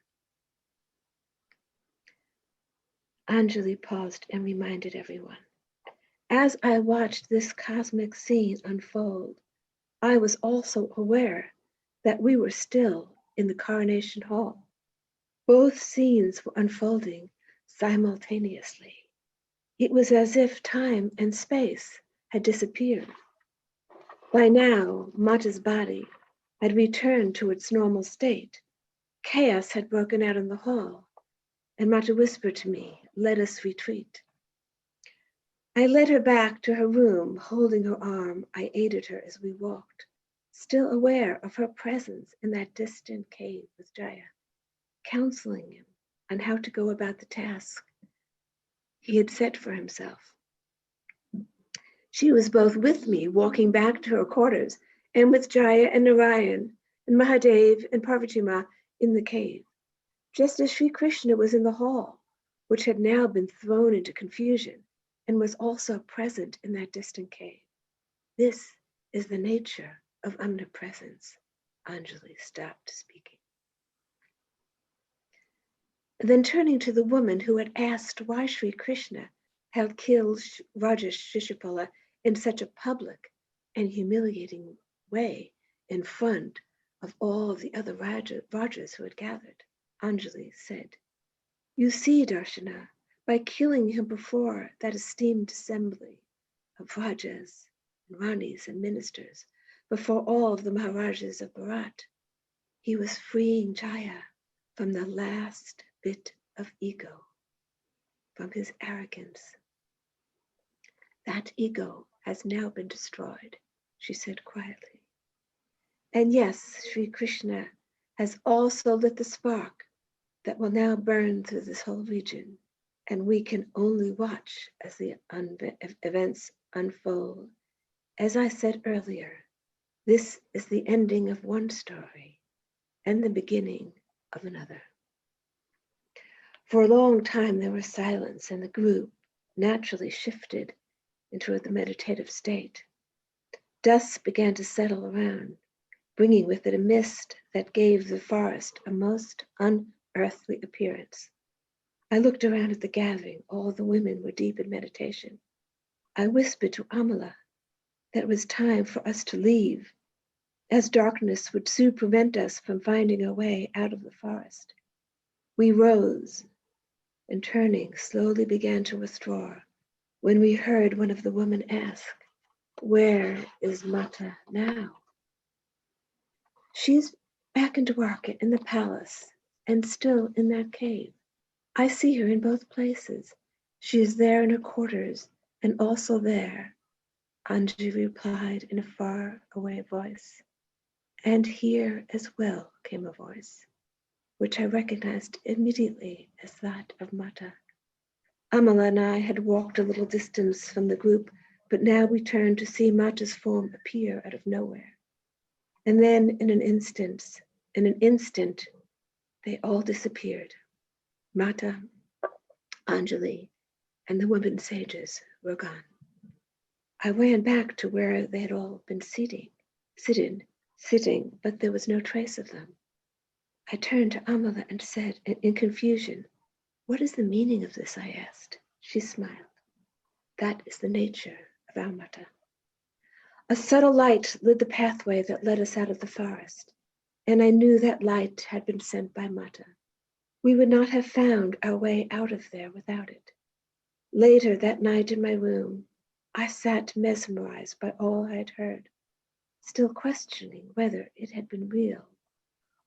Anjali paused and reminded everyone. As I watched this cosmic scene unfold, I was also aware that we were still in the coronation hall. Both scenes were unfolding simultaneously. It was as if time and space had disappeared. By now, Mata's body had returned to its normal state. Chaos had broken out in the hall, and Mata whispered to me, let us retreat. I led her back to her room, holding her arm. I aided her as we walked, still aware of her presence in that distant cave with Jaya, counseling him on how to go about the task he had set for himself. She was both with me, walking back to her quarters, and with Jaya and Narayan and Mahadev and Parvati in the cave, just as Sri Krishna was in the hall, which had now been thrown into confusion and was also present in that distant cave. This is the nature of omnipresence. Anjali stopped speaking. Then turning to the woman who had asked why Sri Krishna had killed Raja Shishupala in such a public and humiliating way in front of all the other Rajas who had gathered, Anjali said, you see, Darshana, by killing him before that esteemed assembly of Rajas and Ranis and ministers, before all of the Maharajas of Bharat, he was freeing Jaya from the last bit of ego, from his arrogance. That ego has now been destroyed, she said quietly. And yes, Sri Krishna has also lit the spark that will now burn through this whole region, and we can only watch as the events unfold. As I said earlier, this is the ending of one story and the beginning of another. For a long time there was silence, and the group naturally shifted into the meditative state. Dusk began to settle around, bringing with it a mist that gave the forest a most unearthly appearance. I looked around at the gathering. All the women were deep in meditation. I whispered to Amala that it was time for us to leave, as darkness would soon prevent us from finding our way out of the forest. We rose and, turning, slowly began to withdraw when we heard one of the women ask, where is Mata now? She's back in Dwarka in the palace and still in that cave. I see her in both places. She is there in her quarters and also there, Anjali replied in a far away voice. And here as well came a voice, which I recognized immediately as that of Mata. Amala and I had walked a little distance from the group, but now we turned to see Mata's form appear out of nowhere. And then in an instant, they all disappeared. Mata, Anjali, and the women sages were gone. I ran back to where they had all been sitting, but there was no trace of them. I turned to Amala and said, in confusion, what is the meaning of this? I asked. She smiled. That is the nature of our Mata. A subtle light lit the pathway that led us out of the forest, and I knew that light had been sent by Mata. We would not have found our way out of there without it. Later that night in my room, I sat mesmerized by all I had heard, still questioning whether it had been real,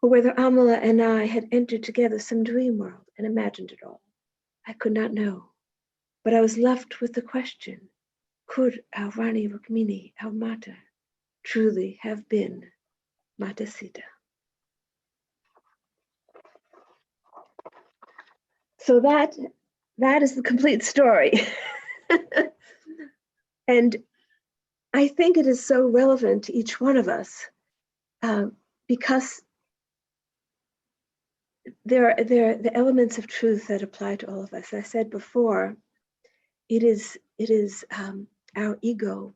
or whether Amala and I had entered together some dream world and imagined it all. I could not know, but I was left with the question, could our Rani Rukmini, our Mata, truly have been Mata Sita? So that is the complete story. And I think it is so relevant to each one of us because there are the elements of truth that apply to all of us. As I said before, it is our ego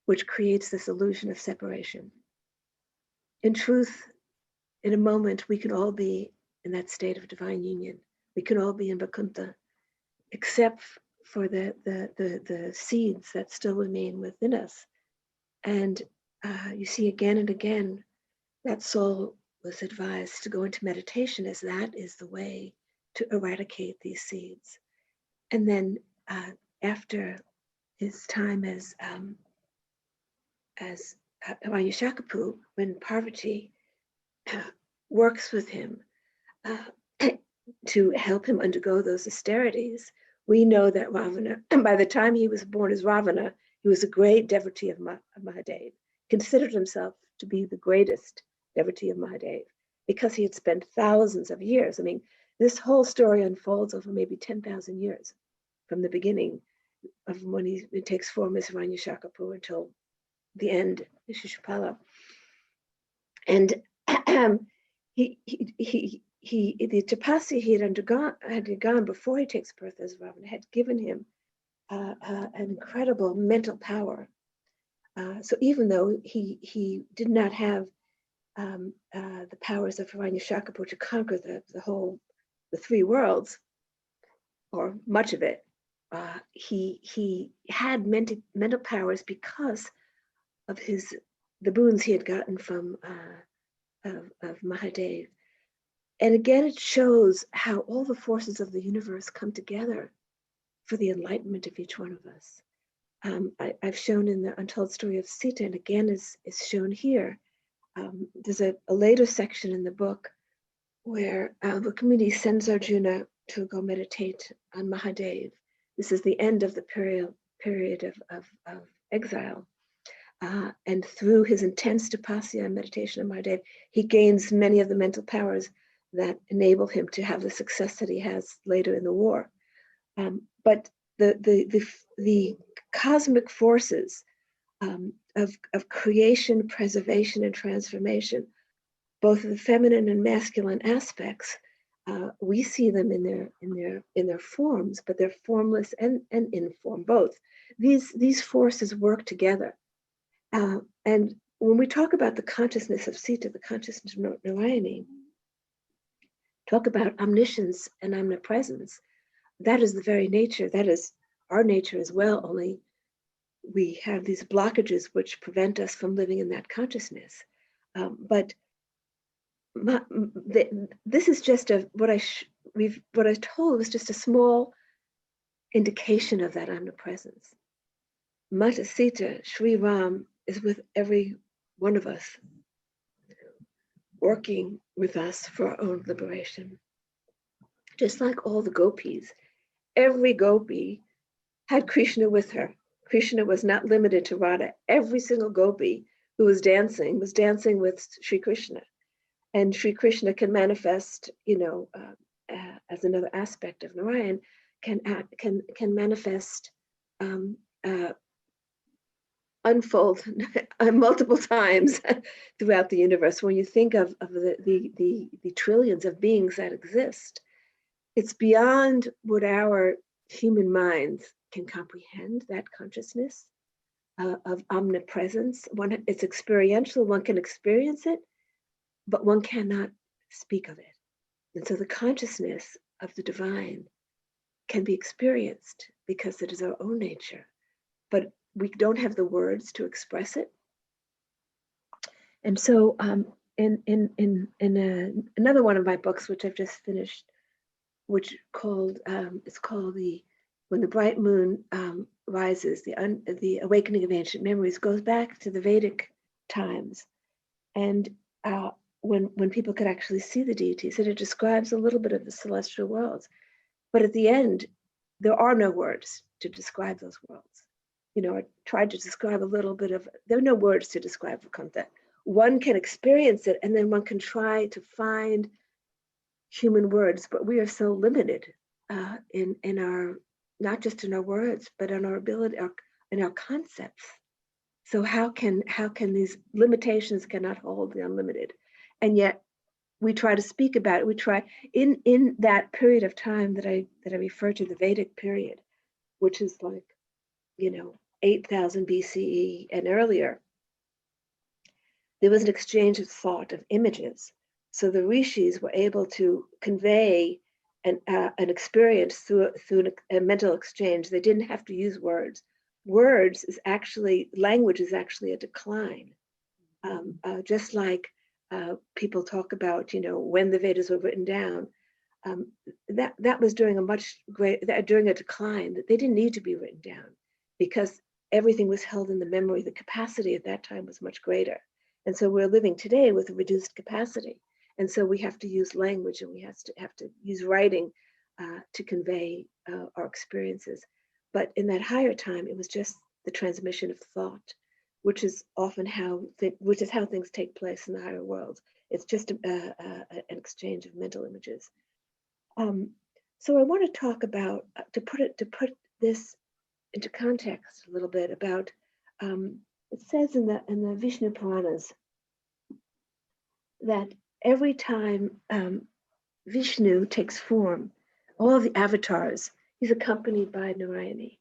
which creates this illusion of separation. In truth, in a moment, we can all be in that state of divine union. We can all be in Vaikuntha, except for the seeds that still remain within us. And you see again and again, that soul was advised to go into meditation, as that is the way to eradicate these seeds. And then after his time as Hiranyakashipu, when Parvati works with him to help him undergo those austerities, we know that Ravana, by the time he was born as Ravana, he was a great devotee of Mahadev, considered himself to be the greatest devotee of Mahadev, because he had spent thousands of years. I mean, this whole story unfolds over maybe 10,000 years from the beginning of when he takes form as Hiranyakashipu until the end, Shishupala. And the tapasya he had undergone before he takes birth as Ravana had given him an incredible mental power. So even though he did not have the powers of Hiranyakashipu to conquer the three worlds, or much of it, he had mental powers because of the boons he had gotten from of Mahadev. And again, it shows how all the forces of the universe come together for the enlightenment of each one of us. I've shown in the untold story of Sita, and again is shown here. There's a later section in the book where Rukmini sends Arjuna to go meditate on Mahadev. This is the end of the period of exile. And through his intense tapasya and meditation on Mahadev, he gains many of the mental powers that enable him to have the success that he has later in the war. But the cosmic forces of creation, preservation, and transformation, both of the feminine and masculine aspects, we see them in their forms, but they're formless and in form, both. These forces work together. And when we talk about the consciousness of Sita, the consciousness of Narayani, talk about omniscience and omnipresence, that is the very nature, that is our nature as well, only we have these blockages which prevent us from living in that consciousness. But this is just what I told was just a small indication of that omnipresence. Mata Sita, Sri Ram, is with every one of us, working with us for our own liberation. Just like all the gopis, every gopi had Krishna with her. Krishna was not limited to Radha. Every single gopi who was dancing with Sri Krishna. And Sri Krishna can manifest, as another aspect of Narayan, can manifest, unfold multiple times throughout the universe. When you think of the trillions of beings that exist, it's beyond what our human minds can comprehend, that consciousness of omnipresence. It's experiential, one can experience it, but one cannot speak of it. And so the consciousness of the divine can be experienced because it is our own nature, but we don't have the words to express it. And so in another one of my books, which I've just finished, which it's called the when the bright moon rises, the awakening of ancient memories goes back to the Vedic times, and when people could actually see the deities, and it describes a little bit of the celestial worlds. But at the end, there are no words to describe those worlds. You know, I tried to describe a little bit of, there are no words to describe Vakanta. One can experience it, and then one can try to find human words, but we are so limited in our, not just in our words, but in our ability, in our concepts. So how can these limitations cannot hold the unlimited? And yet we try to speak about it. We try in that period of time that I refer to, the Vedic period, which is like, 8,000 BCE and earlier. There was an exchange of thought, of images. So the rishis were able to convey an experience through a mental exchange. They didn't have to use words. Language is actually a decline. Just like people talk about, when the Vedas were written down, that was during a decline, that they didn't need to be written down because everything was held in the memory. The capacity at that time was much greater. And so we're living today with a reduced capacity. And so we have to use language, and we have to use writing to convey our experiences. But in that higher time, it was just the transmission of thought, which is often how things take place in the higher world. It's just an exchange of mental images. So I want to talk about, to put this into context a little bit, about it says in the Vishnu Puranas that every time Vishnu takes form, all of the avatars, he's accompanied by Narayani.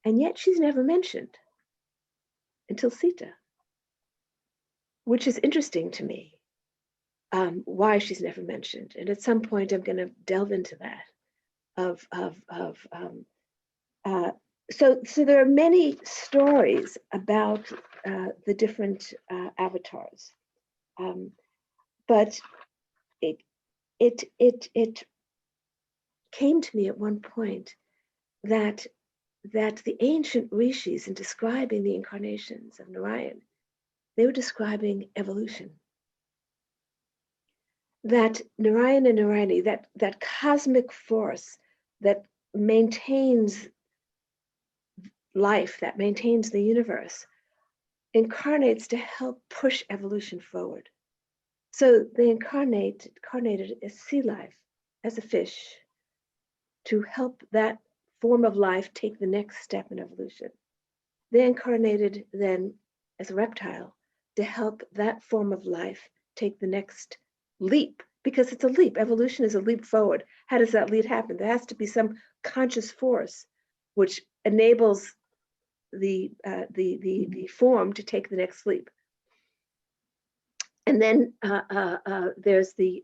And yet she's never mentioned until Sita, which is interesting to me, why she's never mentioned. And at some point, I'm going to delve into that. So there are many stories about the different avatars, but it came to me at one point that the ancient rishis, in describing the incarnations of Narayan, they were describing evolution. That Narayan and Narayani, that cosmic force that maintains life, that maintains the universe, incarnates to help push evolution forward. So they incarnated as sea life, as a fish, to help that form of life take the next step in evolution. They incarnated then as a reptile to help that form of life take the next leap, because it's a leap. Evolution is a leap forward. How does that leap happen? There has to be some conscious force which enables the form to take the next leap. And then there's the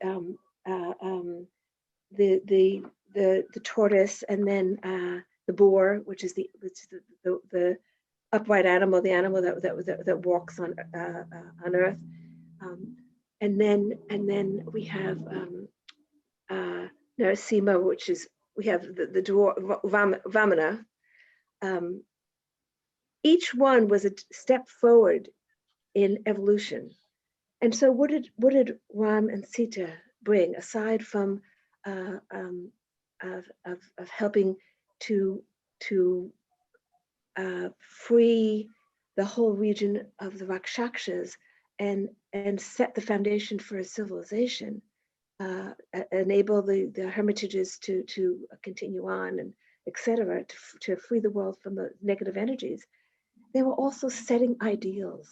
tortoise, and then the boar, which is the upright animal, the animal that walks on earth, and then we have Narasimha, which is, we have the dwarf Vamana. Each one was a step forward in evolution. And so what did Ram and Sita bring, aside from of helping to free the whole region of the Rakshakshas and set the foundation for a civilization, enable the hermitages to continue on, and etc., to free the world from the negative energies. They were also setting ideals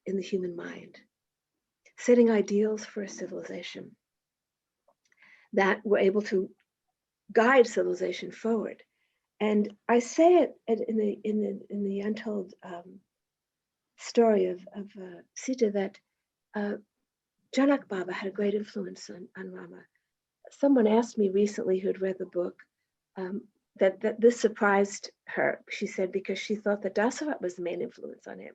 in the human mind, setting ideals for a civilization that were able to guide civilization forward. And I say it in the untold story of Sita, that Janak Baba had a great influence on Rama. Someone asked me recently, who had read the book, that this surprised her. She said, because she thought that Dasarat was the main influence on him.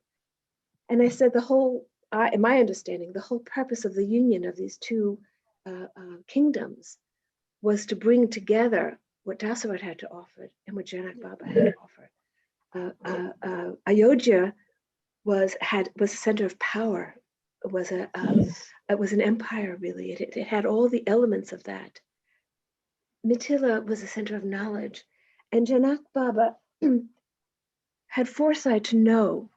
And I said, in my understanding, the whole purpose of the union of these two kingdoms was to bring together what Dasawat had to offer and what Janak Baba had to offer. Ayodhya was a center of power. It was an empire, really. It had all the elements of that. Mithila was a center of knowledge, and Janak Baba had foresight to know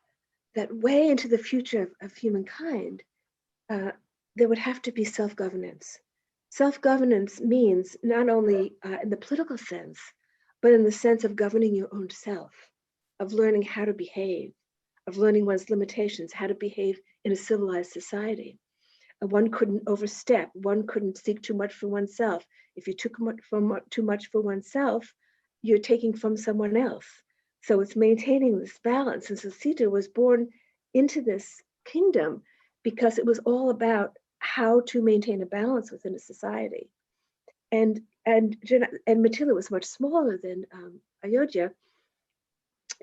that way into the future of humankind, there would have to be self-governance. Self-governance means not only in the political sense, but in the sense of governing your own self, of learning how to behave, of learning one's limitations, how to behave in a civilized society. One couldn't overstep, one couldn't seek too much for oneself. If you took too much for oneself, you're taking from someone else. So it's maintaining this balance. And so Sita was born into this kingdom because it was all about how to maintain a balance within a society. And Mithila was much smaller than Ayodhya.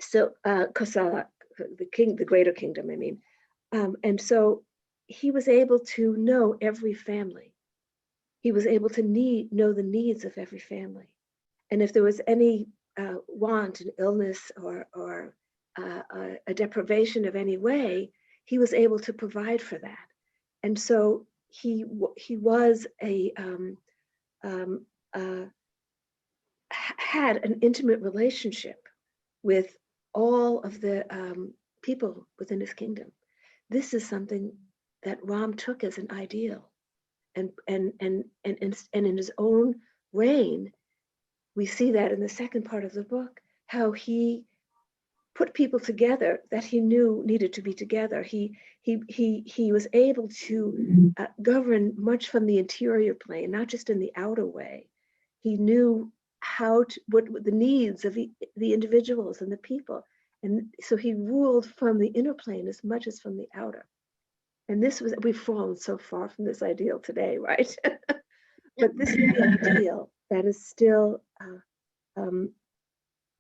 So Kosala, the greater kingdom, I mean. And so he was able to know every family. He was able to know the needs of every family. And if there was any want, an illness, or a deprivation of any way, he was able to provide for that. And so he was had an intimate relationship with all of the people within his kingdom. This is something that Ram took as an ideal, and in his own reign, we see that in the second part of the book, how he put people together that he knew needed to be together. He was able to govern much from the interior plane, not just in the outer way. He knew what the needs of the individuals and the people, and so he ruled from the inner plane as much as from the outer. And we've fallen so far from this ideal today, right? But this is the ideal that is still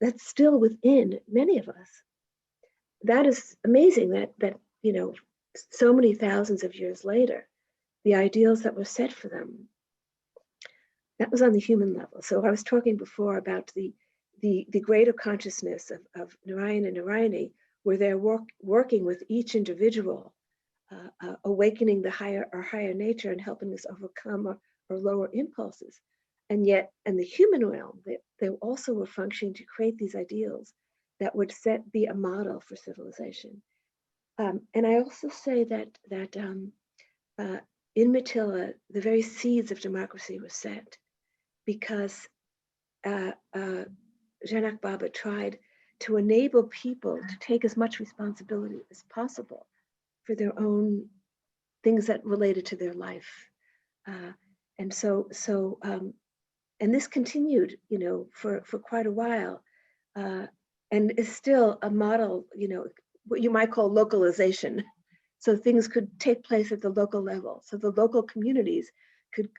that's still within many of us. That is amazing that so many thousands of years later, the ideals that were set for them, that was on the human level. So I was talking before about the greater consciousness of Narayana and Narayani, where they're working with each individual, awakening the higher nature and helping us overcome our lower impulses. And yet, in the human realm, they also were functioning to create these ideals that would be a model for civilization. And I also say that in Mithila, the very seeds of democracy were set because Janak Baba tried to enable people to take as much responsibility as possible for their own things that related to their life. And this continued, for quite a while, and is still a model, what you might call localization. So things could take place at the local level. So the local communities could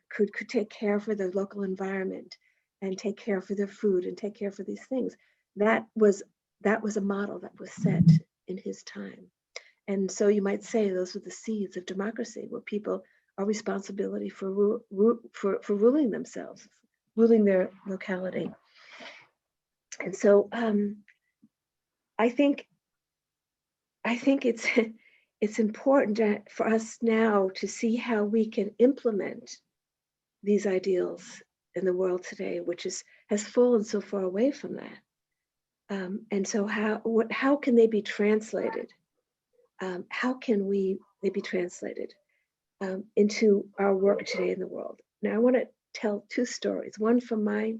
take care for their local environment and take care for their food and take care for these things. That was a model that was set in his time. And so you might say those were the seeds of democracy, where people are responsibility for ruling themselves, ruling their locality. And so I think it's important for us now to see how we can implement these ideals in the world today, which has fallen so far away from that. And so how can they be translated? How can they be translated into our work today in the world? Now, I want to tell two stories. One from my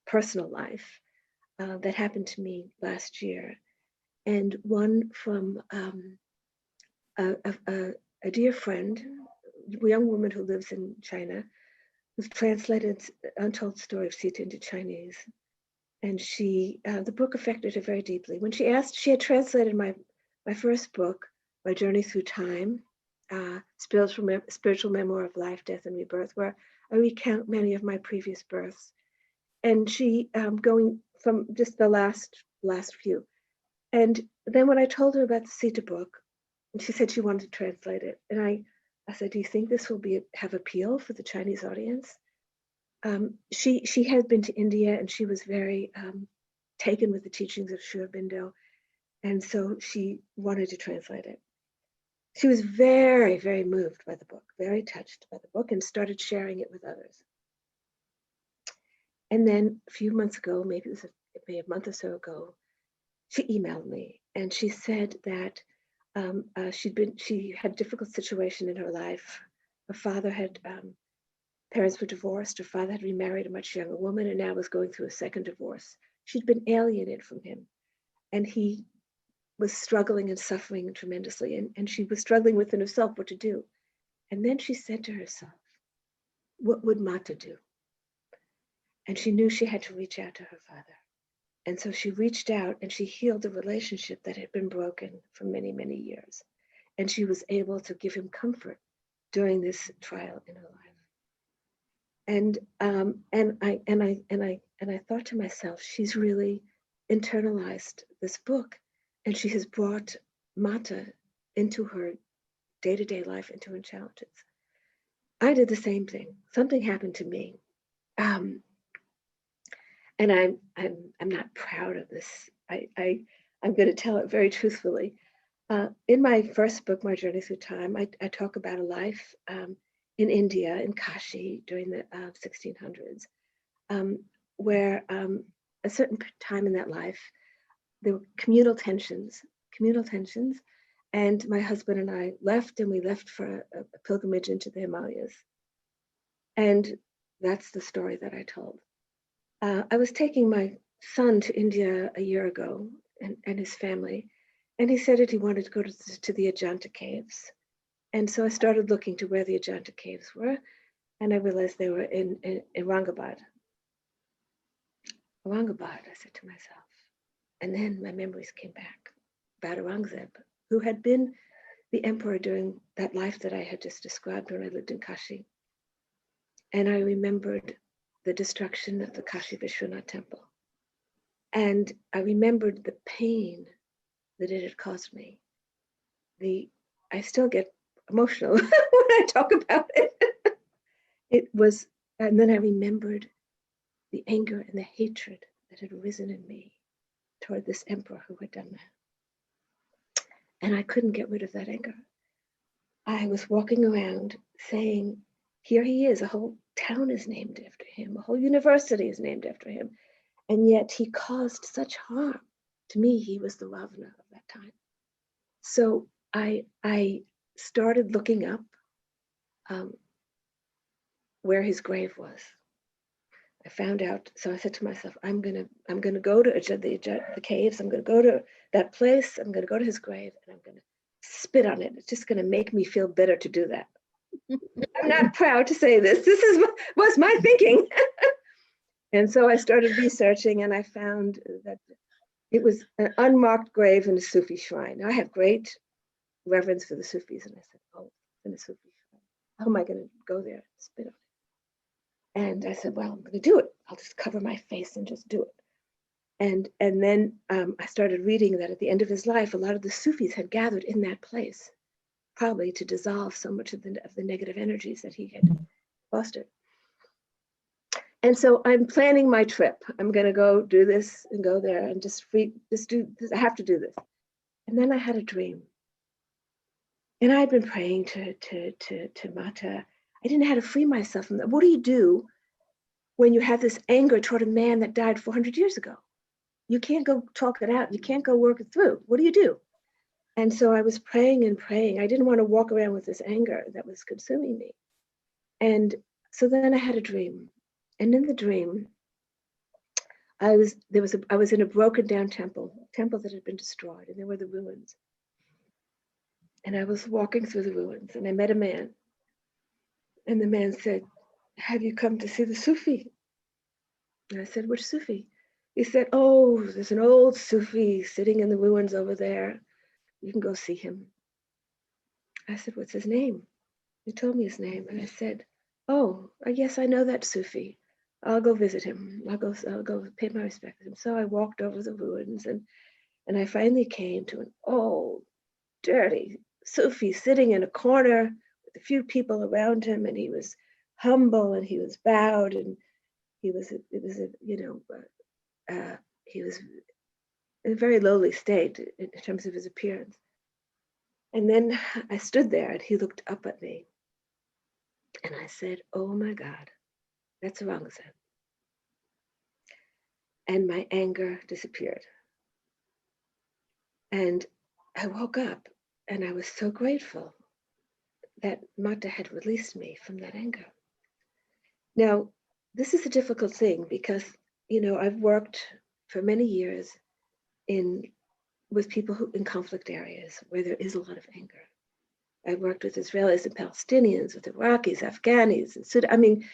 personal life that happened to me last year, and one from a dear friend, a young woman who lives in China, who's translated Untold Story of Sita into Chinese. And the book affected her very deeply. When she had translated my first book, My Journey Through Time, Spiritual Memoir of Life, Death, and Rebirth, where I recount many of my previous births. And she, going from just the last few. And then when I told her about the Sita book, she said she wanted to translate it. And I said, do you think this will have appeal for the Chinese audience? she had been to India, and she was very taken with the teachings of Sri Aurobindo, and so she wanted to translate it. She was very, very moved by the book, very touched by the book, and started sharing it with others. And then a few months ago, maybe it was maybe a month or so ago, she emailed me, and she said that she had a difficult situation in her life. Her father had parents were divorced. Her father had remarried a much younger woman and now was going through a second divorce. She'd been alienated from him, and he was struggling and suffering tremendously. And she was struggling within herself what to do. And then she said to herself, what would Mata do? And she knew she had to reach out to her father. And so she reached out and she healed a relationship that had been broken for many, many years. And she was able to give him comfort during this trial in her life. And I thought to myself, she's really internalized this book, and she has brought Mata into her day-to-day life, into her challenges. I did the same thing. Something happened to me, and I'm not proud of this. I'm going to tell it very truthfully. In my first book, My Journey Through Time, I talk about a life in India, in Kashi, during the 1600s, where a certain time in that life, there were communal tensions, and my husband and I left, and we left for a pilgrimage into the Himalayas. And that's the story that I told. I was taking my son to India a year ago, and his family, and he said that he wanted to go to the Ajanta caves. And so I started looking to where the Ajanta caves were, and I realized they were in Aurangabad. Aurangabad, I said to myself. And then my memories came back about Aurangzeb, who had been the emperor during that life that I had just described when I lived in Kashi. And I remembered the destruction of the Kashi Vishwanath temple. And I remembered the pain that it had caused me. I still get emotional when I talk about it. It was, and then I remembered the anger and the hatred that had arisen in me toward this emperor who had done that. And I couldn't get rid of that anger. I was walking around saying, here he is, a whole town is named after him, a whole university is named after him. And yet he caused such harm. To me, he was the Ravana of that time. So I started looking up where his grave was. I found out, so I said to myself, I'm gonna go to the caves, I'm gonna go to that place, I'm gonna go to his grave, and I'm gonna spit on it. It's just gonna make me feel better to do that. I'm not proud to say this. This was my thinking. And so I started researching, and I found that it was an unmarked grave in a Sufi shrine. Now, I have great reverence for the Sufis, and I said, oh, in a Sufi shrine. How am I gonna go there and spit on it? And I said, well, I'm going to do it. I'll just cover my face and just do it. And then I started reading that at the end of his life, a lot of the Sufis had gathered in that place, probably to dissolve so much of the negative energies that he had fostered. And so I'm planning my trip. I'm going to go do this and go there and just do this. I have to do this. And then I had a dream. And I had been praying to Mata. I didn't know how to free myself from that. What do you do when you have this anger toward a man that died 400 years ago? You can't go talk it out. You can't go work it through. What do you do? And so I was praying and praying. I didn't want to walk around with this anger that was consuming me. And so then I had a dream. And in the dream, I was in a broken down temple that had been destroyed, and there were the ruins. And I was walking through the ruins, and I met a man. And the man said, have you come to see the Sufi? And I said, which Sufi? He said, oh, there's an old Sufi sitting in the ruins over there. You can go see him. I said, what's his name? He told me his name. And I said, oh, yes, I know that Sufi. I'll go visit him. I'll go pay my respect to him. So I walked over the ruins, and I finally came to an old, dirty Sufi sitting in a corner with a few people around him, and he was humble and he was bowed, and he was in a very lowly state in terms of his appearance. And then I stood there and he looked up at me. And I said, "Oh my God, that's Aurangzeb." And my anger disappeared. And I woke up and I was so grateful that Mata had released me from that anger. Now, this is a difficult thing because, I've worked for many years with people who in conflict areas where there is a lot of anger. I've worked with Israelis and Palestinians, with Iraqis, Afghanis, and Sudan. I mean,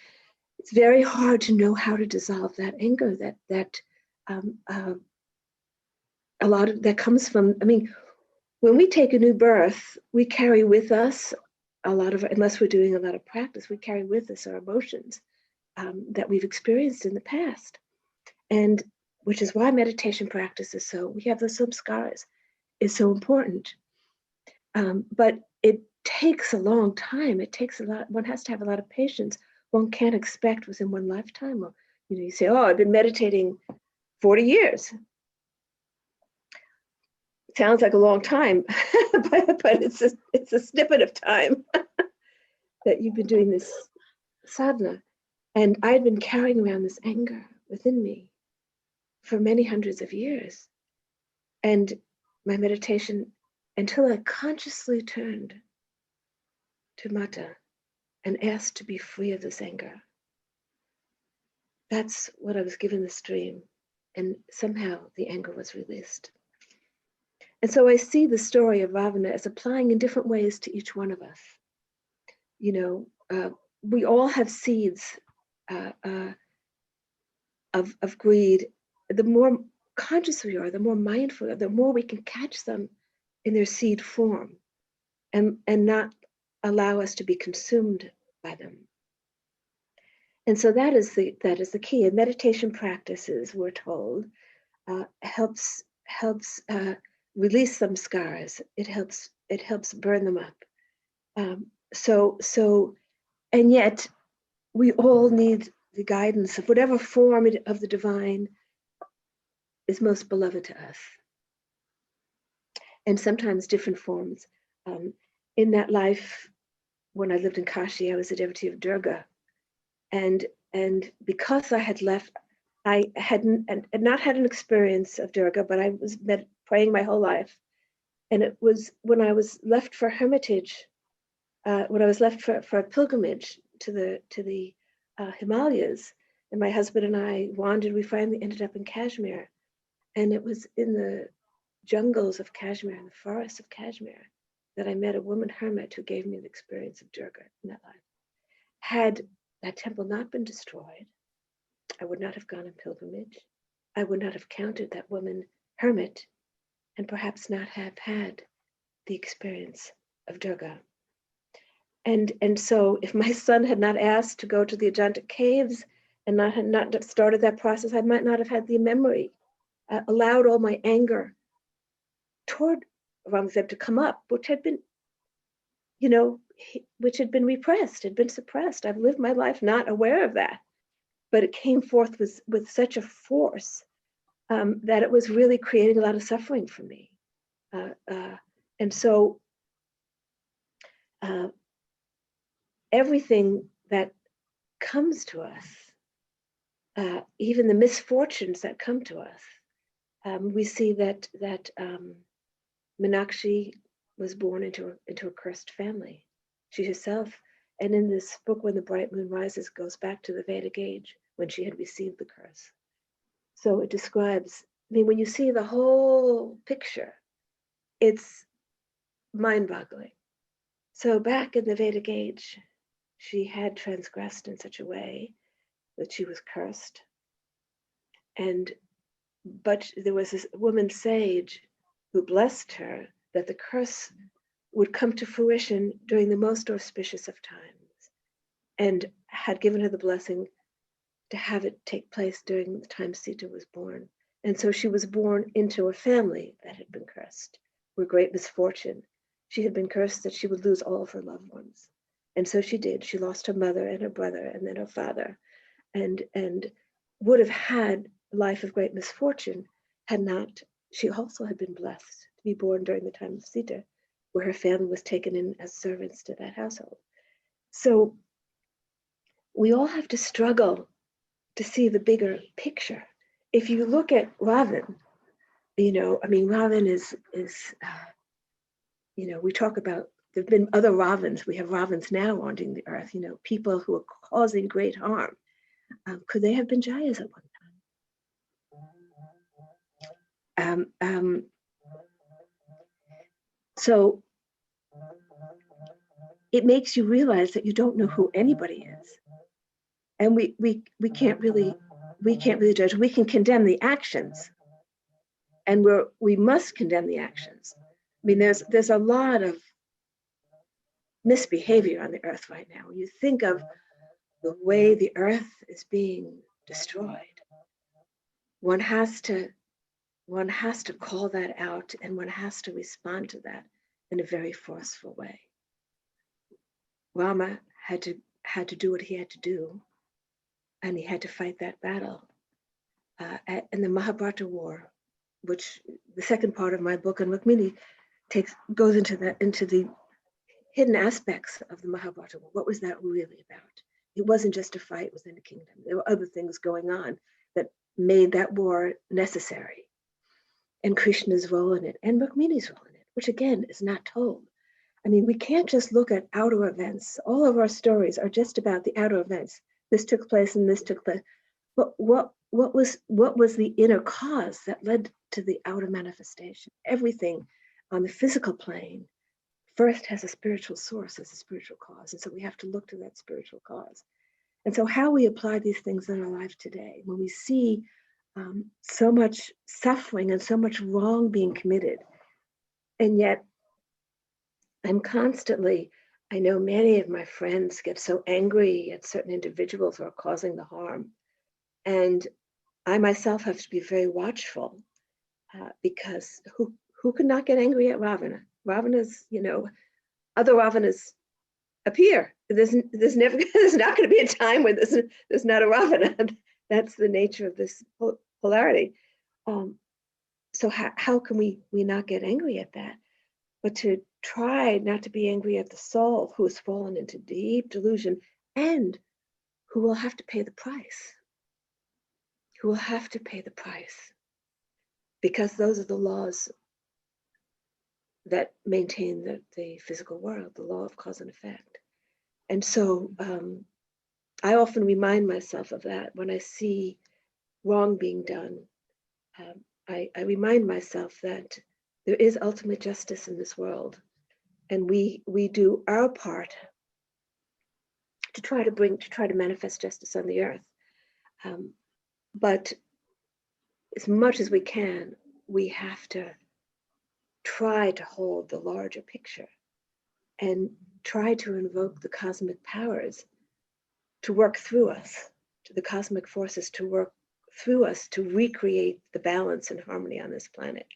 it's very hard to know how to dissolve that anger that a lot of that comes from. I mean, when we take a new birth, we carry with us a lot of, unless we're doing a lot of practice, we carry with us our emotions that we've experienced in the past, and which is why meditation practice is so. We have the samskaras is so important, but it takes a long time. It takes a lot. One has to have a lot of patience. One can't expect within one lifetime. Well, you say, "Oh, I've been meditating 40 years." Sounds like a long time, but it's a snippet of time that you've been doing this sadhana. And I'd been carrying around this anger within me for many hundreds of years. And my meditation, until I consciously turned to Mata and asked to be free of this anger, that's what I was given this dream. And somehow the anger was released. And so I see the story of Ravana as applying in different ways to each one of us. We all have seeds of greed. The more conscious we are, the more mindful we are, the more we can catch them in their seed form and not allow us to be consumed by them. And so that is the key. And meditation practices, we're told, helps release some scars. It helps burn them up. And yet we all need the guidance of whatever form of the divine is most beloved to us. And sometimes different forms. In that life, when I lived in Kashi, I was a devotee of Durga. And because I had left, I had not had an experience of Durga, but I was praying my whole life. And it was when I was left for hermitage, when I was left for a pilgrimage to the Himalayas, and my husband and I wandered, we finally ended up in Kashmir. And it was in the jungles of Kashmir, in the forests of Kashmir, that I met a woman hermit who gave me the experience of Durga in that life. Had that temple not been destroyed, I would not have gone on pilgrimage. I would not have counted that woman hermit, and perhaps not have had the experience of Durga. And so if my son had not asked to go to the Ajanta caves and had not started that process, I might not have had the memory, allowed all my anger toward Aurangzeb to come up, which had been, repressed, had been suppressed. I've lived my life not aware of that, but it came forth with such a force that it was really creating a lot of suffering for me. And so everything that comes to us, even the misfortunes that come to us, we see that Meenakshi was born into a cursed family. She herself, and in this book, When the Bright Moon Rises, goes back to the Vedic age when she had received the curse. So it describes, when you see the whole picture, it's mind-boggling. So back in the Vedic age, she had transgressed in such a way that she was cursed. But there was this woman sage who blessed her that the curse would come to fruition during the most auspicious of times, and had given her the blessing to have it take place during the time Sita was born. And so she was born into a family that had been cursed with great misfortune. She had been cursed that she would lose all of her loved ones. And so she did. She lost her mother and her brother and then her father. and would have had a life of great misfortune had not she also had been blessed to be born during the time of Sita, where her family was taken in as servants to that household. So we all have to struggle to see the bigger picture. If you look at Ravan, Ravan is we talk about, there've been other Ravans. We have Ravans now haunting the earth, people who are causing great harm. Could they have been Jayas at one time? So it makes you realize that you don't know who anybody is. And we can't really judge. We can condemn the actions, and we must condemn the actions. I mean, there's a lot of misbehavior on the earth right now. When you think of the way the earth is being destroyed, one has to call that out, and one has to respond to that in a very forceful way. Rama had to do what he had to do, and he had to fight that battle. In the Mahabharata war, which the second part of my book on Rukmini goes into the hidden aspects of the Mahabharata war. What was that really about? It wasn't just a fight within the kingdom. There were other things going on that made that war necessary. And Krishna's role in it, and Rukmini's role in it, which again is not told. I mean, we can't just look at outer events. All of our stories are just about the outer events. This took place and this took place. But what was the inner cause that led to the outer manifestation? Everything on the physical plane first has a spiritual source, has a spiritual cause. And so we have to look to that spiritual cause. And so how we apply these things in our life today, when we see so much suffering and so much wrong being committed, and yet I know many of my friends get so angry at certain individuals who are causing the harm. And I myself have to be very watchful because who could not get angry at Ravana? Ravana's, other Ravanas appear. There's not going to be a time when there's not a Ravana. That's the nature of this polarity. So how can we not get angry at that? But to try not to be angry at the soul who has fallen into deep delusion and who will have to pay the price. Who will have to pay the price. Because those are the laws that maintain the physical world, the law of cause and effect. And so I often remind myself of that when I see wrong being done. I remind myself that there is ultimate justice in this world, and we do our part to try to manifest justice on the earth. But as much as we can, we have to try to hold the larger picture and try to invoke the cosmic powers to work through us, to the cosmic forces to work through us to recreate the balance and harmony on this planet.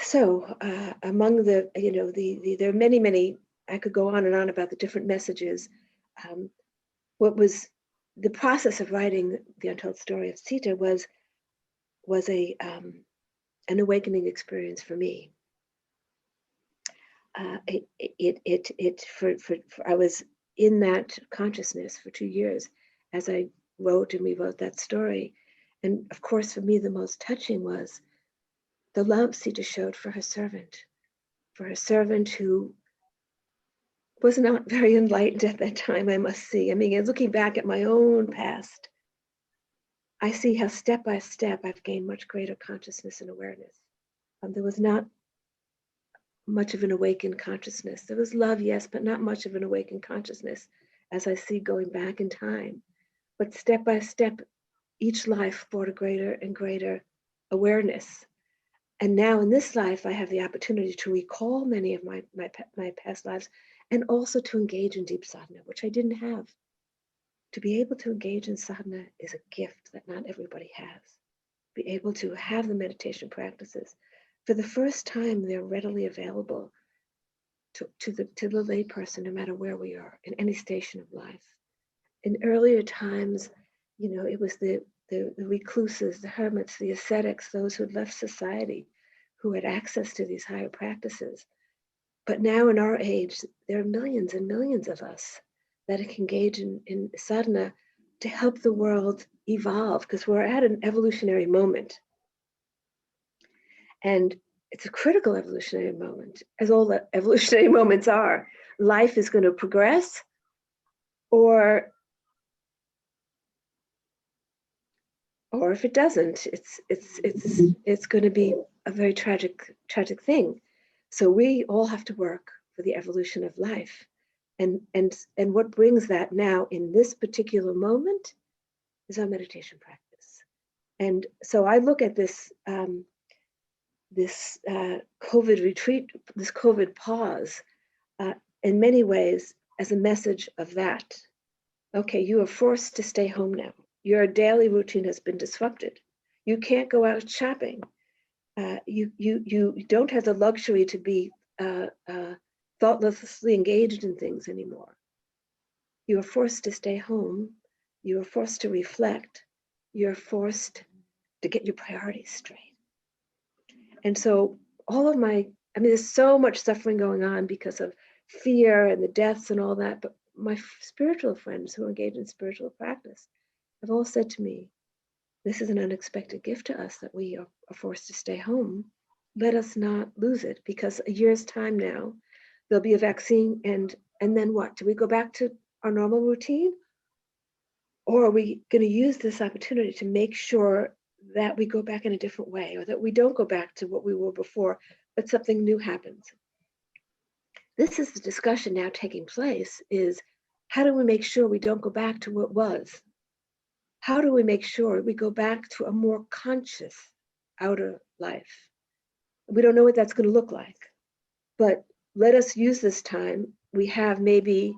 So among there are many, I could go on and on about the different messages. What was the process of writing the untold story of Sita was an awakening experience for me. I was in that consciousness for 2 years as I wrote and rewrote that story. And of course, for me, the most touching was the love Sita showed for her servant who was not very enlightened at that time, I must see. I mean, looking back at my own past, I see how step by step I've gained much greater consciousness and awareness. There was not much of an awakened consciousness. There was love, yes, but not much of an awakened consciousness as I see going back in time. But step by step, each life brought a greater and greater awareness. And now in this life, I have the opportunity to recall many of my past lives and also to engage in deep sadhana, which I didn't have. To be able to engage in sadhana is a gift that not everybody has. Be able to have the meditation practices. For the first time, they're readily available to the lay person, no matter where we are, in any station of life. in earlier times, it was the recluses, the hermits, the ascetics, those who had left society, who had access to these higher practices. But now in our age, there are millions and millions of us that can engage in sadhana to help the world evolve, because we're at an evolutionary moment. And it's a critical evolutionary moment, as all the evolutionary moments are. Life is going to progress, or if it doesn't, it's going to be a very tragic thing. So we all have to work for the evolution of life. And what brings that now in this particular moment is our meditation practice. And so I look at this COVID retreat, this COVID pause, in many ways as a message of that. Okay, you are forced to stay home now. Your daily routine has been disrupted. You can't go out shopping. You don't have the luxury to be thoughtlessly engaged in things anymore. You are forced to stay home. You are forced to reflect. You're forced to get your priorities straight. And so there's so much suffering going on because of fear and the deaths and all that, but my spiritual friends who engage in spiritual practice have all said to me, this is an unexpected gift to us that we are forced to stay home. Let us not lose it, because a year's time now, there'll be a vaccine, and then what? Do we go back to our normal routine? Or are we going to use this opportunity to make sure that we go back in a different way, or that we don't go back to what we were before, but something new happens? This is the discussion now taking place, is how do we make sure we don't go back to what was? How do we make sure we go back to a more conscious outer life? We don't know what that's going to look like, but let us use this time. We have maybe,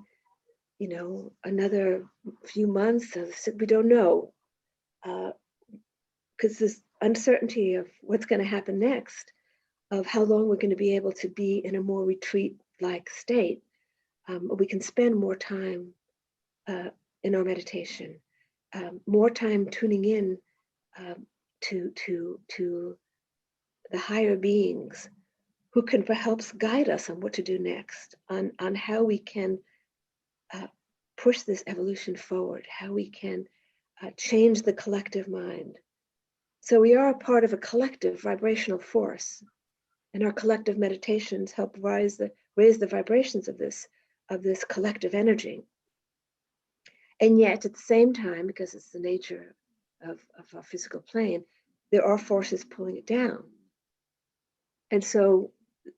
another few months, we don't know, because this uncertainty of what's going to happen next, of how long we're going to be able to be in a more retreat-like state. We can spend more time in our meditation, more time tuning in to the higher beings who can help guide us on what to do next, on how we can push this evolution forward, how we can change the collective mind. So we are a part of a collective vibrational force, and our collective meditations help raise the vibrations of this collective energy. And yet, at the same time, because it's the nature of our physical plane, there are forces pulling it down. And so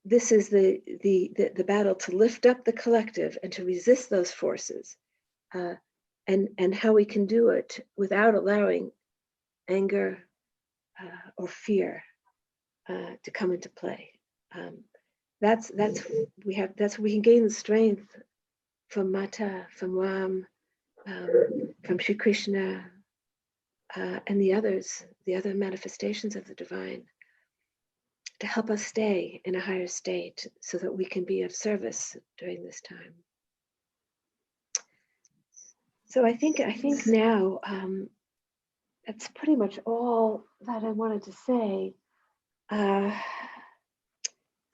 this is the battle to lift up the collective and to resist those forces, and how we can do it without allowing anger or fear to come into play. That's we can gain the strength from Mata, from Ram, from Sri Krishna, and the other manifestations of the divine, to help us stay in a higher state so that we can be of service during this time. So I think now that's pretty much all that I wanted to say. Let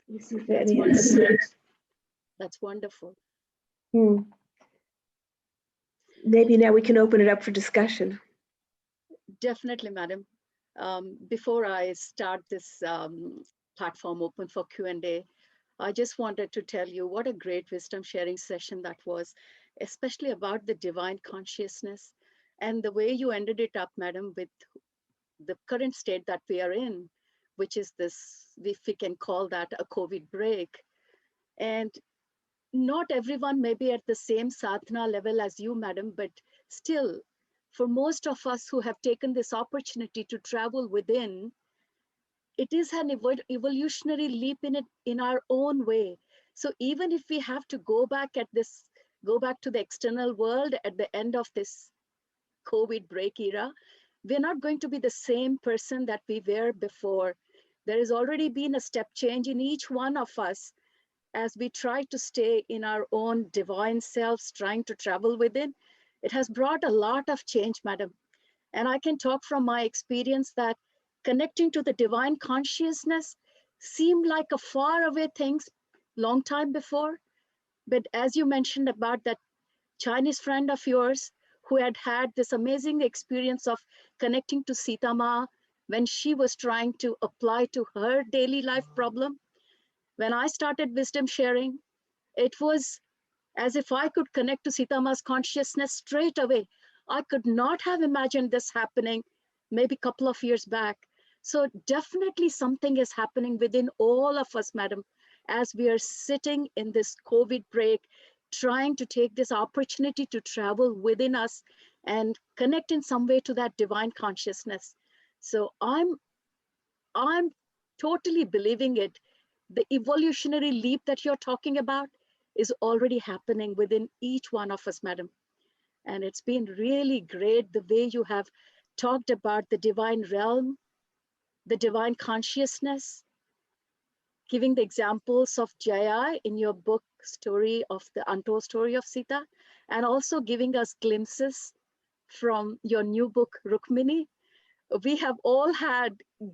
me see if there are any other. That's wonderful. Maybe now we can open it up for discussion. Definitely, madam. Before I start this platform open for Q&A, I just wanted to tell you what a great wisdom sharing session that was, especially about the divine consciousness, and the way you ended it up, madam, with the current state that we are in, which is this, if we can call that a COVID break. And not everyone may be at the same sadhana level as you, madam, but still, for most of us who have taken this opportunity to travel within, it is an evolutionary leap in our own way. So even if we have to go back to the external world at the end of this COVID break era, we're not going to be the same person that we were before. There has already been a step change in each one of us as we try to stay in our own divine selves, trying to travel within. It has brought a lot of change, madam. And I can talk from my experience that connecting to the divine consciousness seemed like a far away thing long time before. But as you mentioned about that Chinese friend of yours who had had this amazing experience of connecting to Sita Ma when she was trying to apply to her daily life problem. When I started wisdom sharing, it was as if I could connect to Sita Ma's consciousness straight away. I could not have imagined this happening maybe a couple of years back. So definitely something is happening within all of us, madam, as we are sitting in this COVID break, trying to take this opportunity to travel within us and connect in some way to that divine consciousness. So I'm totally believing it. The evolutionary leap that you're talking about is already happening within each one of us, madam. And it's been really great the way you have talked about the divine realm, the divine consciousness, giving the examples of Jaya in your book, Story of the Untold Story of Sita, and also giving us glimpses from your new book, Rukmini. We have all had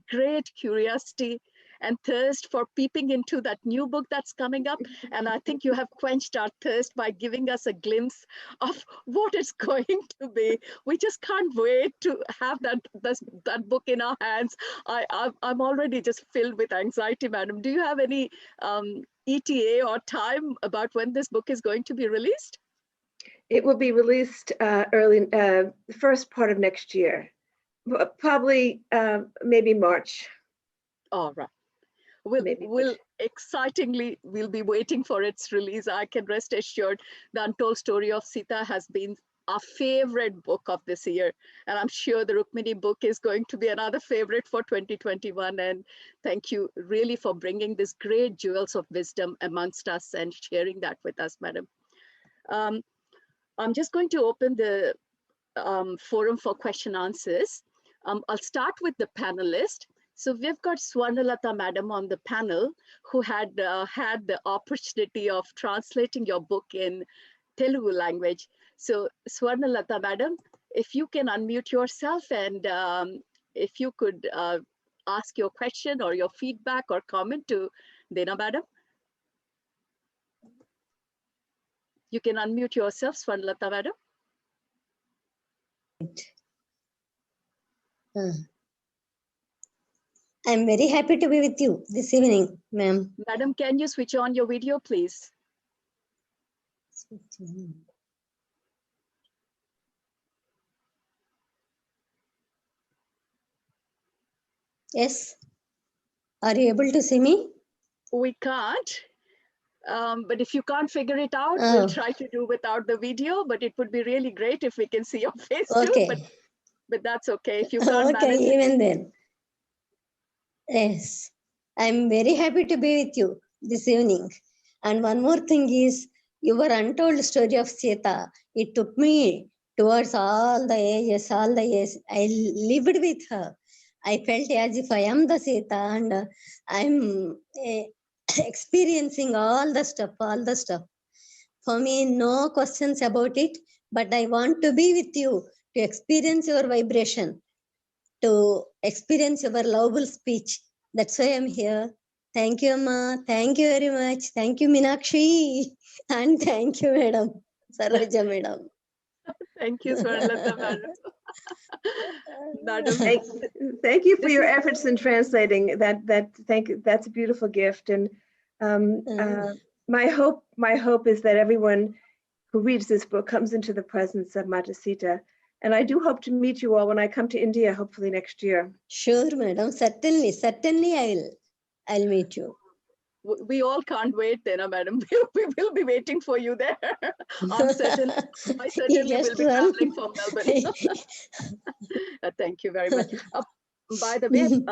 great curiosity and thirst for peeping into that new book that's coming up. And I think you have quenched our thirst by giving us a glimpse of what it's going to be. We just can't wait to have that book in our hands. I'm already just filled with anxiety, madam. Do you have any ETA or time about when this book is going to be released? It will be released early, first part of next year, probably maybe March. All right. We'll excitingly, we'll be waiting for its release. I can rest assured the Untold Story of Sita has been our favorite book of this year. And I'm sure the Rukmini book is going to be another favorite for 2021. And thank you really for bringing this great jewels of wisdom amongst us and sharing that with us, madam. I'm just going to open the forum for question answers. I'll start with the panelists. So we've got Swarnalata madam on the panel who had had the opportunity of translating your book in Telugu language. So Swarnalata madam, if you can unmute yourself and if you could ask your question or your feedback or comment to Dena madam. You can unmute yourself, Swarnalata madam. I'm very happy to be with you this evening, ma'am. Madam, can you switch on your video, please? Yes. Are you able to see me? We can't. But if you can't figure it out, we'll try to do without the video, but it would be really great if we can see your face too. But that's okay. If you can't manage it. Even then. Yes. I'm very happy to be with you this evening. And one more thing is, your untold story of Sita. It took me towards all the ages. I lived with her. I felt as if I am the Sita and I'm experiencing all the stuff. For me, no questions about it, but I want to be with you to experience your vibration, to experience your lovable speech. That's why I'm here. Thank you, Amma. Thank you very much. Thank you, Meenakshi. And thank you, Madam. Saroja, Madam. Thank you, Swarnalata, madam. Thank you for your efforts in translating that. That's a beautiful gift. And my hope is that everyone who reads this book comes into the presence of Mata Sita. And I do hope to meet you all when I come to India, hopefully next year. Sure, madam. Certainly I'll meet you. We all can't wait, Dena madam. We will be waiting for you there. I certainly will be traveling from Melbourne. Thank you very much. By the way,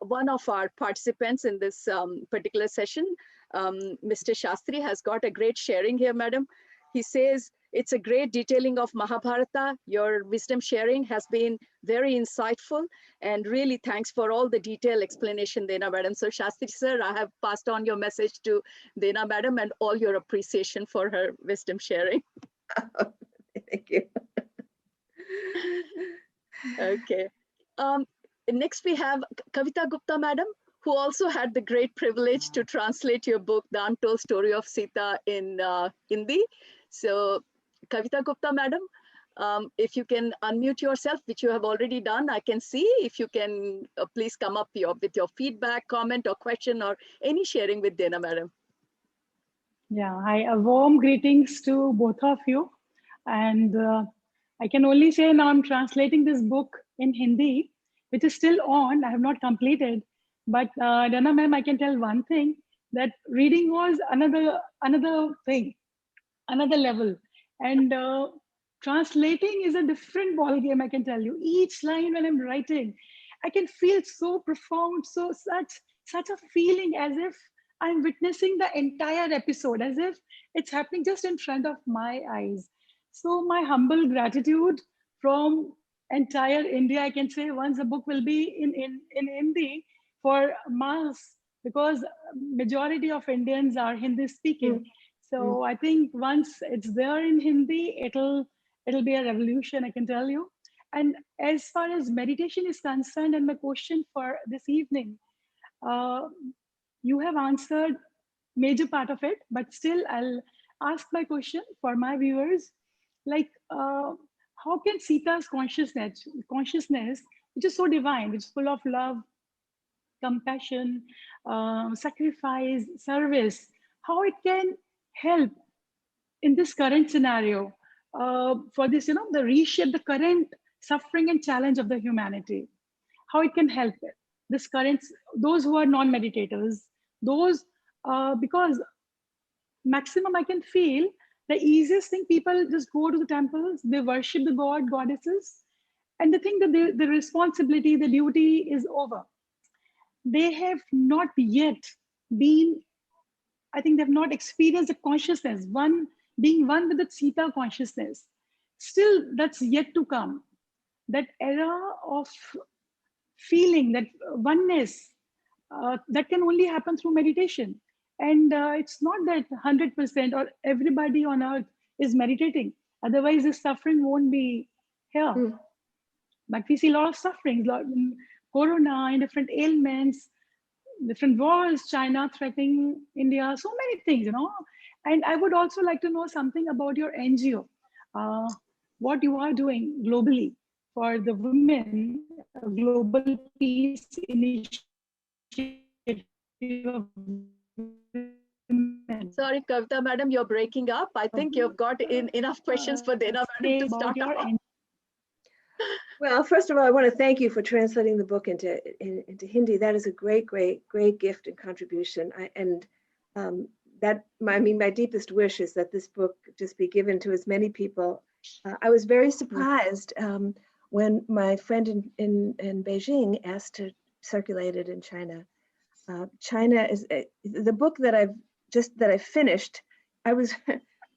one of our participants in this particular session, Mr. Shastri, has got a great sharing here, madam. He says, it's a great detailing of Mahabharata. Your wisdom sharing has been very insightful, and really thanks for all the detailed explanation, Dena madam. So Shastri sir, I have passed on your message to Dena madam and all your appreciation for her wisdom sharing. Thank you. Okay. Next we have Kavita Gupta madam, who also had the great privilege to translate your book, The Untold Story of Sita, in Hindi. So Kavita Gupta madam, if you can unmute yourself, which you have already done, I can see. If you can please come up with your feedback, comment or question or any sharing with Dena madam. Yeah, hi, a warm greetings to both of you. And I can only say now I'm translating this book in Hindi, which is still on. I have not completed. But Dena ma'am, I can tell one thing, that reading was another thing, another level. And translating is a different ball game, I can tell you. Each line when I'm writing, I can feel so profound, so such a feeling as if I'm witnessing the entire episode, as if it's happening just in front of my eyes. So my humble gratitude from entire India, I can say, once the book will be in Hindi for mass, because majority of Indians are Hindi speaking. So I think once it's there in Hindi, it'll be a revolution, I can tell you. And as far as meditation is concerned, and my question for this evening, you have answered major part of it, but still I'll ask my question for my viewers, like how can Sita's consciousness, which is so divine, which is full of love, compassion, sacrifice, service, how it can help in this current scenario for this, the reshape the current suffering and challenge of the humanity, how it can help it, this current, those who are non-meditators, those, because maximum I can feel the easiest thing, people just go to the temples, they worship the god, goddesses, and they think that the responsibility, the duty is over. They have not yet been, I think they've not experienced the consciousness, being one with the Sita consciousness. Still, that's yet to come. That era of feeling, that oneness, that can only happen through meditation. And it's not that 100% or everybody on earth is meditating. Otherwise, the suffering won't be here. But we see a lot of sufferings, corona and different ailments, different wars, China threatening India, so many things, And I would also like to know something about your NGO, what you are doing globally for the women, global peace initiative. Sorry, Kavita madam, you're breaking up. I think you've got enough questions for Dena madam to start off. Well, first of all, I want to thank you for translating the book into Hindi. That is a great gift and contribution. My deepest wish is that this book just be given to as many people. I was very surprised when my friend in Beijing asked to circulate it in China. China is the book that I finished. I was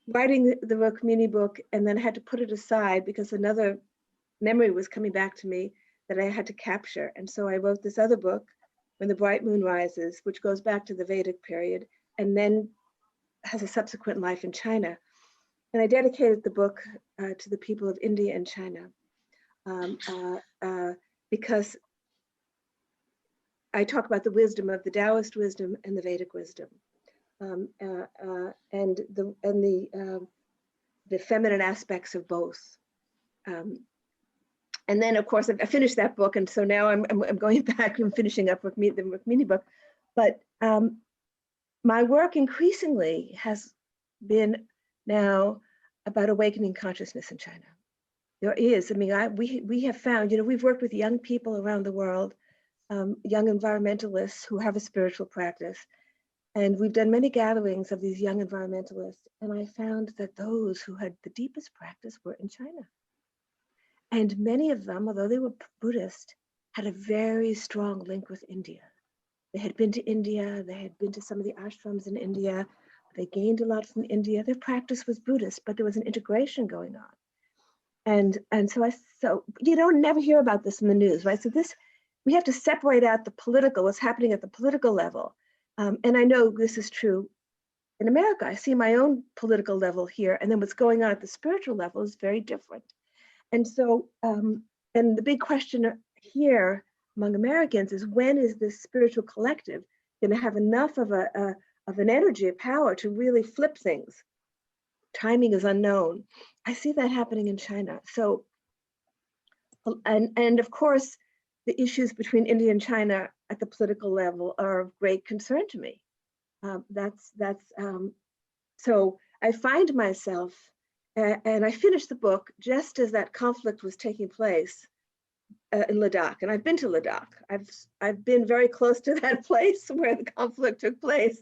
writing the Rukmini book and then had to put it aside because another memory was coming back to me that I had to capture. And so I wrote this other book, When the Bright Moon Rises, which goes back to the Vedic period and then has a subsequent life in China. And I dedicated the book to the people of India and China because I talk about the wisdom of the Taoist wisdom and the Vedic wisdom, and the feminine aspects of both. And then, of course, I finished that book, and so now I'm going back and finishing up the Rukmini book. But my work increasingly has been now about awakening consciousness in China. There is, we have found, we've worked with young people around the world, young environmentalists who have a spiritual practice. And we've done many gatherings of these young environmentalists. And I found that those who had the deepest practice were in China. And many of them, although they were Buddhist, had a very strong link with India. They had been to India, they had been to some of the ashrams in India, they gained a lot from India. Their practice was Buddhist, but there was an integration going on. And so you don't never hear about this in the news, right? So we have to separate out the political, what's happening at the political level. And I know this is true in America. I see my own political level here, and then what's going on at the spiritual level is very different. And so, and the big question here among Americans is, when is this spiritual collective going to have enough of an energy, a power to really flip things? Timing is unknown. I see that happening in China. So, and of course, the issues between India and China at the political level are of great concern to me. So I find myself, and I finished the book just as that conflict was taking place in Ladakh, and I've been to Ladakh. I've been very close to that place where the conflict took place,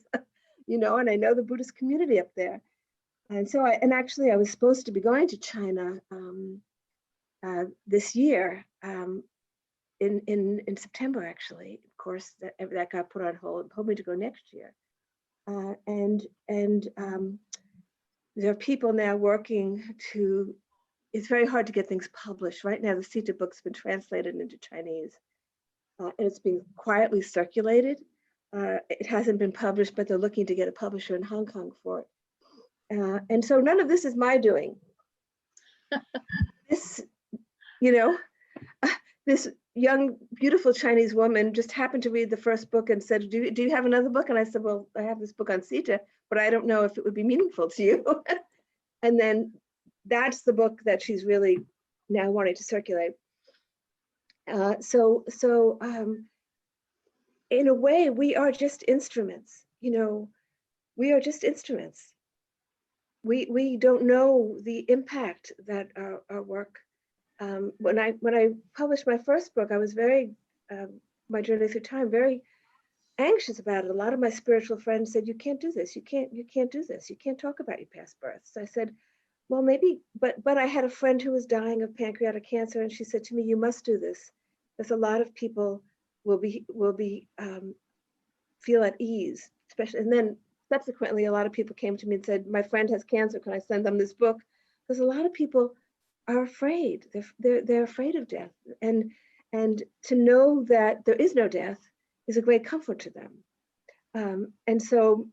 you know, and I know the Buddhist community up there. And so actually I was supposed to be going to China this year, in September, actually. Of course, that got put on hold. I'm hoping to go next year. There are people now working to, it's very hard to get things published. Right now, the Sita book's been translated into Chinese, and it's being quietly circulated. It hasn't been published, but they're looking to get a publisher in Hong Kong for it. And so none of this is my doing. This, you know, this young, beautiful Chinese woman just happened to read the first book and said, do you have another book? And I said, well, I have this book on Sita, but I don't know if it would be meaningful to you. And then that's the book that she's really now wanting to circulate. So in a way, we are just instruments, you know, we are just instruments. We don't know the impact that our work. When I published my first book, I was very, my journey through time, very anxious about it. A lot of my spiritual friends said, you can't do this. You can't do this. You can't talk about your past births. So I said, well, maybe, but I had a friend who was dying of pancreatic cancer, and she said to me, you must do this, because a lot of people will feel at ease, especially. And then subsequently, a lot of people came to me and said, my friend has cancer, can I send them this book? Because a lot of people are afraid. They're afraid of death, and to know that there is no death is a great comfort to them. And so,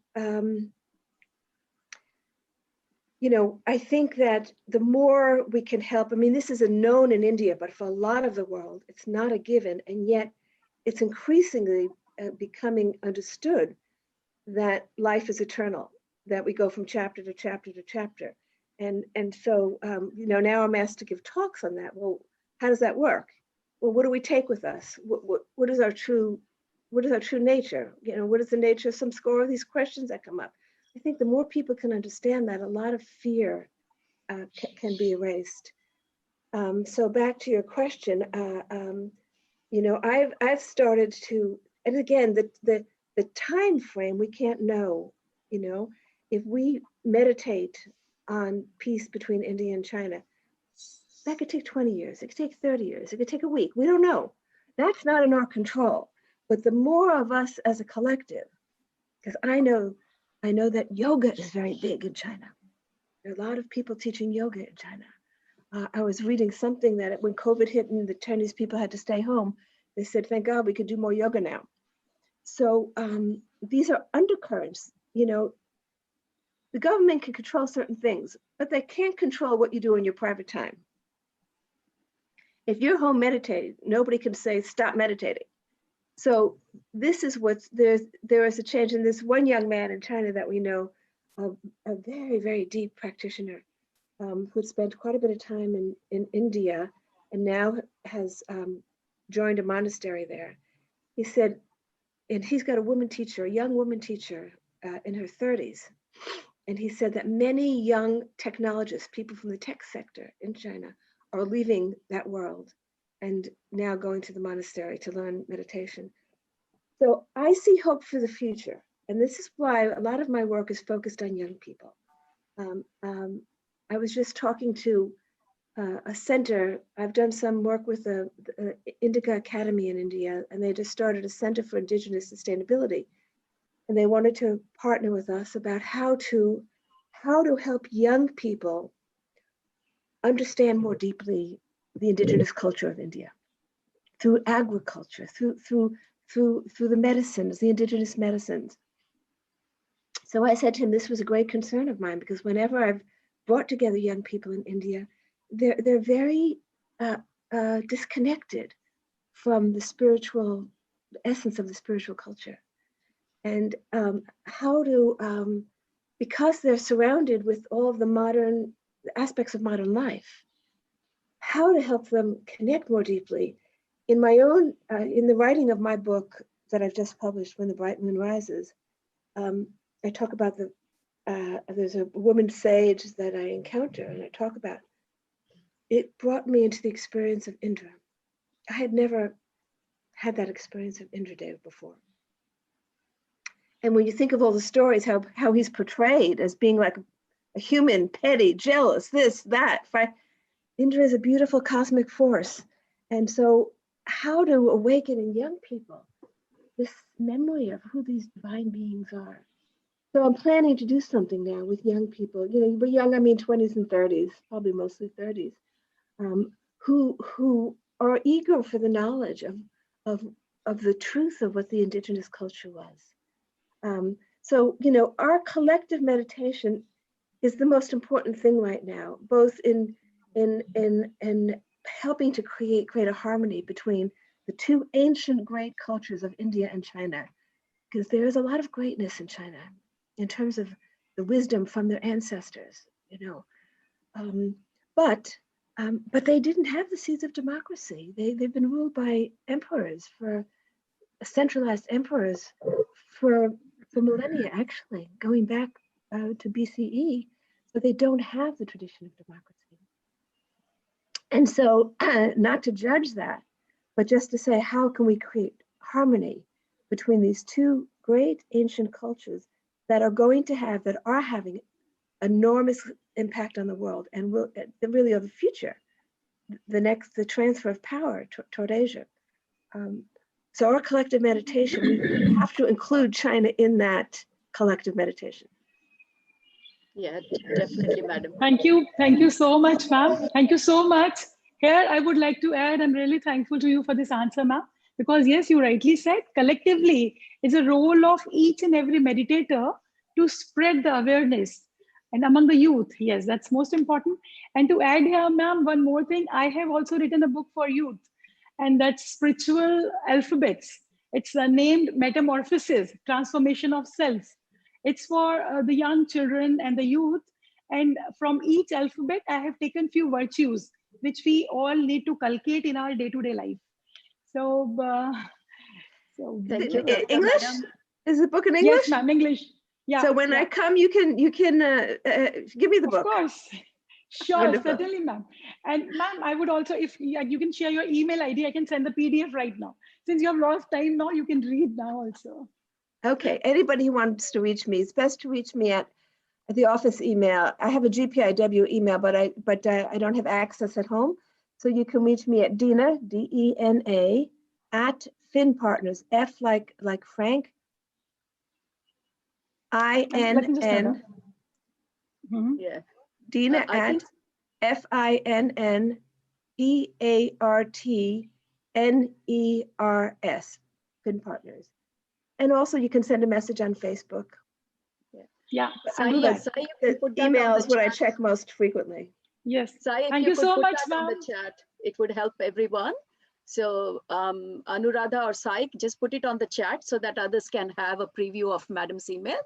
you know, I think that the more we can help, I mean, this is a known in India, but for a lot of the world, it's not a given, and yet it's increasingly becoming understood that life is eternal, that we go from chapter to chapter to chapter. And so, you know, now I'm asked to give talks on that. Well, how does that work? Well, what do we take with us? What is our true nature? You know, what is the nature of some score of these questions that come up? I think the more people can understand that, a lot of fear can be erased. So back to your question, you know, I've started to, and again, the time frame we can't know. You know, if we meditate on peace between India and China, that could take 20 years, it could take 30 years, it could take a week, we don't know. That's not in our control. But the more of us as a collective, because I know that yoga is very big in China. There are a lot of people teaching yoga in China. I was reading something that when COVID hit and the Chinese people had to stay home, they said, thank God we could do more yoga now. So these are undercurrents. You know, the government can control certain things, but they can't control what you do in your private time. If you're home meditating, nobody can say, stop meditating. So this is there is a change in this one young man in China that we know, a very, very deep practitioner who had spent quite a bit of time in India and now has joined a monastery there. He said, and he's got a woman teacher, a young woman teacher in her 30s. And he said that many young technologists, people from the tech sector in China, are leaving that world and now going to the monastery to learn meditation. So I see hope for the future. And this is why a lot of my work is focused on young people. I was just talking to a center. I've done some work with the Indica Academy in India, and they just started a Center for Indigenous Sustainability. And they wanted to partner with us about how to help young people understand more deeply the indigenous culture of India through agriculture, through the medicines, the indigenous medicines. So I said to him, this was a great concern of mine, because whenever I've brought together young people in India, they're very disconnected from the essence of the spiritual culture. And how to, because they're surrounded with all of the modern aspects of modern life, how to help them connect more deeply. In my own, in the writing of my book that I've just published, When the Bright Moon Rises, I talk about there's a woman sage that I encounter, and I talk about, it brought me into the experience of Indra. I had never had that experience of Indradev before. And when you think of all the stories, how he's portrayed as being like a human, petty, jealous, this, that, Indra is a beautiful cosmic force. And so how to awaken in young people this memory of who these divine beings are. So I'm planning to do something now with young people, by young, I mean 20s and 30s, probably mostly 30s, who are eager for the knowledge of the truth of what the indigenous culture was. So, our collective meditation is the most important thing right now, both in helping to create greater harmony between the two ancient great cultures of India and China, because there is a lot of greatness in China in terms of the wisdom from their ancestors, but they didn't have the seeds of democracy. They've been ruled by emperors, centralized emperors for millennia, actually, going back to BCE, but they don't have the tradition of democracy. And so, not to judge that, but just to say, how can we create harmony between these two great ancient cultures that are having enormous impact on the world and will really are the future, the transfer of power toward Asia. So our collective meditation, we have to include China in that collective meditation. Yeah, definitely, madam. Thank you so much, ma'am. Thank you so much. Here, I would like to add, I'm really thankful to you for this answer, ma'am, because yes, you rightly said, collectively, it's a role of each and every meditator to spread the awareness and among the youth. Yes, that's most important. And to add here, ma'am, one more thing, I have also written a book for youth, and that's Spiritual Alphabets. It's named Metamorphosis, Transformation of Self. It's for the young children and the youth. And from each alphabet, I have taken few virtues, which we all need to cultivate in our day-to-day life. So, thank you. English? Madam. Is the book in English? Yes, ma'am, English. Yeah. So when I come, you can give me the book. Of course. Sure, Wonderful. Certainly, ma'am. And ma'am, I would also, if you can share your email ID, I can send the PDF right now. Since you have a lot of time now, you can read now also. Okay, anybody who wants to reach me, it's best to reach me at the office email. I have a GPIW email, but I don't have access at home. So you can reach me at Dena, DENA, at FinPartners, F like Frank, INN, Yeah. Dena at FINNEARTNERS, FinPartners. And also you can send a message on Facebook. Yeah, Sai, I'll do that. Sai, you can put that Email on is the what I chat. check most frequently. Yes. Sai, Thank if you could so put much, that on ma'am. the chat, it would help everyone. So Anuradha or Sai, just put it on the chat so that others can have a preview of madam's email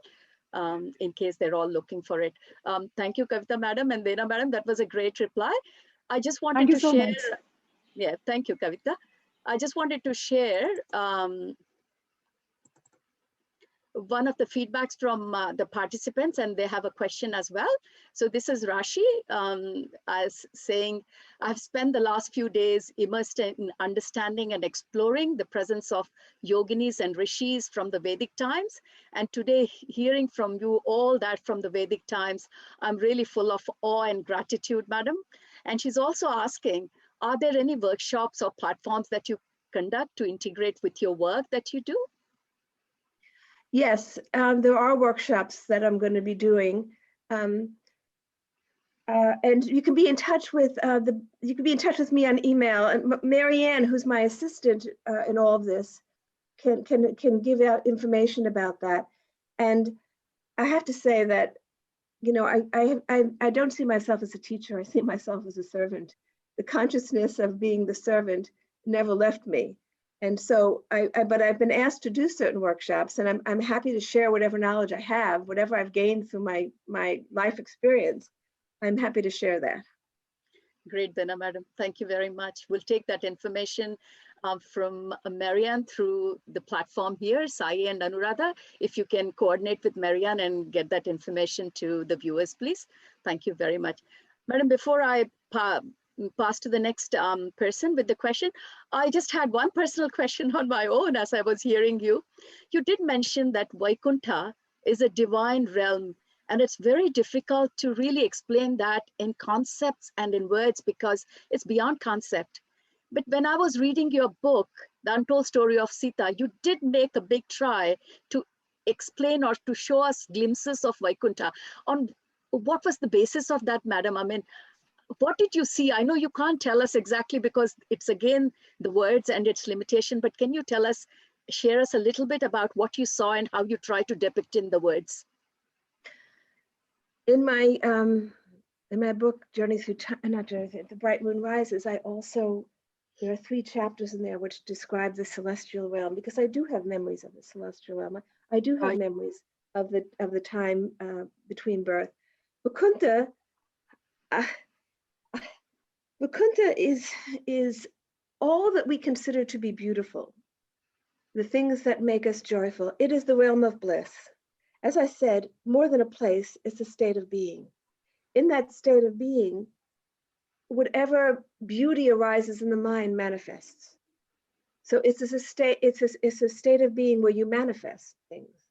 in case they're all looking for it. Thank you, Kavita madam and Dena madam. That was a great reply. I just wanted to share. Yeah, thank you, Kavita. I just wanted to share one of the feedbacks from the participants, and they have a question as well. So this is Rashi as saying, I've spent the last few days immersed in understanding and exploring the presence of yoginis and rishis from the Vedic times. And today, hearing from you all that from the Vedic times, I'm really full of awe and gratitude, madam. And she's also asking, are there any workshops or platforms that you conduct to integrate with your work that you do? Yes, there are workshops that I'm going to be doing, and you can be in touch with me on email. And Marianne, who's my assistant in all of this, can give out information about that. And I have to say that, you know, I don't see myself as a teacher. I see myself as a servant. The consciousness of being the servant never left me. And so but I've been asked to do certain workshops, and I'm happy to share whatever knowledge I have, whatever I've gained through my life experience. I'm happy to share that. Great, Dena madam. Thank you very much. We'll take that information from Merriam through the platform here, Sai and Anuradha. If you can coordinate with Merriam and get that information to the viewers, please. Thank you very much. Madam, before I pass to the next person with the question, I just had one personal question on my own as I was hearing you. You did mention that Vaikuntha is a divine realm, and it's very difficult to really explain that in concepts and in words because it's beyond concept. But when I was reading your book, The Untold Story of Sita, you did make a big try to explain or to show us glimpses of Vaikuntha. On what was the basis of that, madam? I mean, what did you see? I know you can't tell us exactly because it's again the words and its limitation, but can you tell us, share us a little bit about what you saw and how you try to depict in the words? In my book, Journey Through Time, not Journey Through, The Bright Moon Rises, there are 3 chapters in there which describe the celestial realm, because I do have memories of the celestial realm. I do have memories of the time between birth. Vaikuntha is all that we consider to be beautiful, the things that make us joyful. It is the realm of bliss. As I said, more than a place, it's a state of being. In that state of being, whatever beauty arises in the mind manifests. So it's a state of being where you manifest things.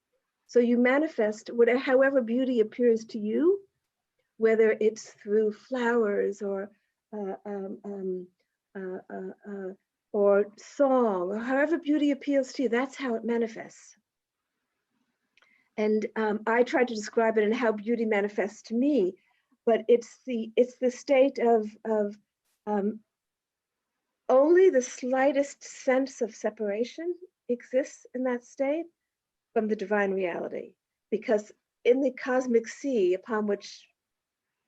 So you manifest however beauty appears to you, whether it's through flowers or song, or however beauty appeals to you. That's how it manifests. And I tried to describe it and how beauty manifests to me, but it's the state of only the slightest sense of separation exists in that state from the divine reality, because in the cosmic sea upon which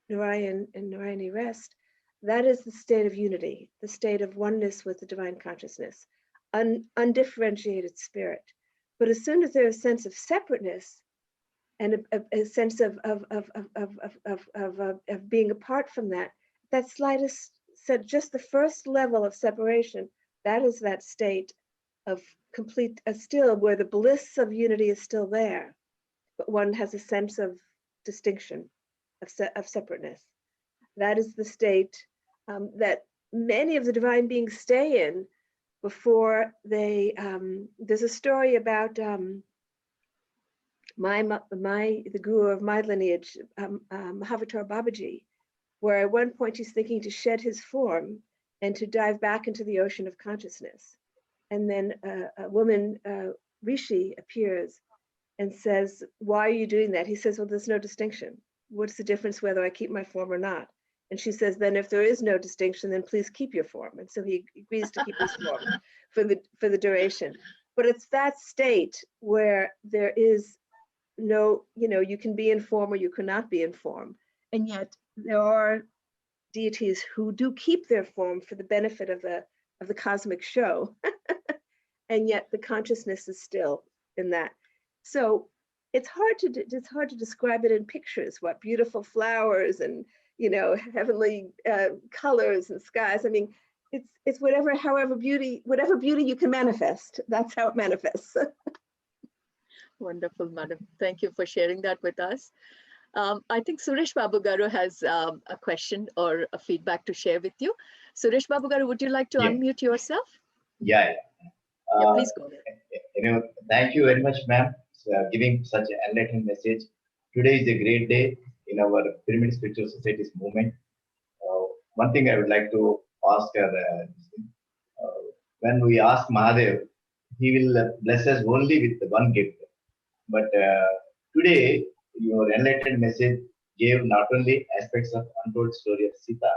Narayan and Narayani rest, that is the state of unity, the state of oneness with the divine consciousness, undifferentiated spirit. But as soon as there's a sense of separateness and a sense of being apart from that, that slightest, just the first level of separation, that is that state of complete, still where the bliss of unity is still there, but one has a sense of distinction, of separateness. That is the state that many of the divine beings stay in before they, there's a story about the guru of my lineage, Mahavatar Babaji, where at one point he's thinking to shed his form and to dive back into the ocean of consciousness. And then a woman, Rishi, appears and says, "Why are you doing that?" He says, "Well, there's no distinction. What's the difference whether I keep my form or not?" And she says, "Then if there is no distinction, then please keep your form." And so he agrees to keep his form for the duration. But it's that state where there is no, you can be in form or you cannot be in form. And yet there are deities who do keep their form for the benefit of the cosmic show. And yet the consciousness is still in that. So it's hard to describe it in pictures, what beautiful flowers and heavenly colors and skies. I mean, it's whatever beauty you can manifest. That's how it manifests. Wonderful, madam. Thank you for sharing that with us. I think Suresh Babu Garu has a question or a feedback to share with you. Suresh Babu Garu, would you like to unmute yourself? Yeah. Please go ahead. Thank you very much, ma'am, for giving such an enlightening message. Today is a great day in our Pyramid Spiritual Society's movement. One thing I would like to ask her, when we ask Mahadev, he will bless us only with one gift. But today, your enlightened message gave not only aspects of untold story of Sita,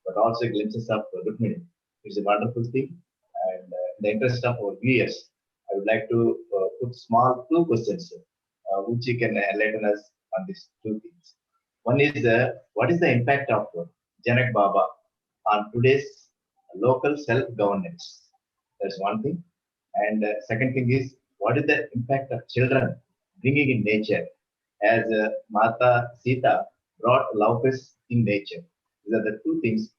but also glimpses of Rukmini. It's a wonderful thing. And in the interest of our viewers, I would like to put two questions. which you can enlighten us on these two things. One is what is the impact of Janak Baba on today's local self-governance? That's one thing. And second thing is, what is the impact of children bringing in nature? As Mata Sita brought love peace in nature. These are the two things.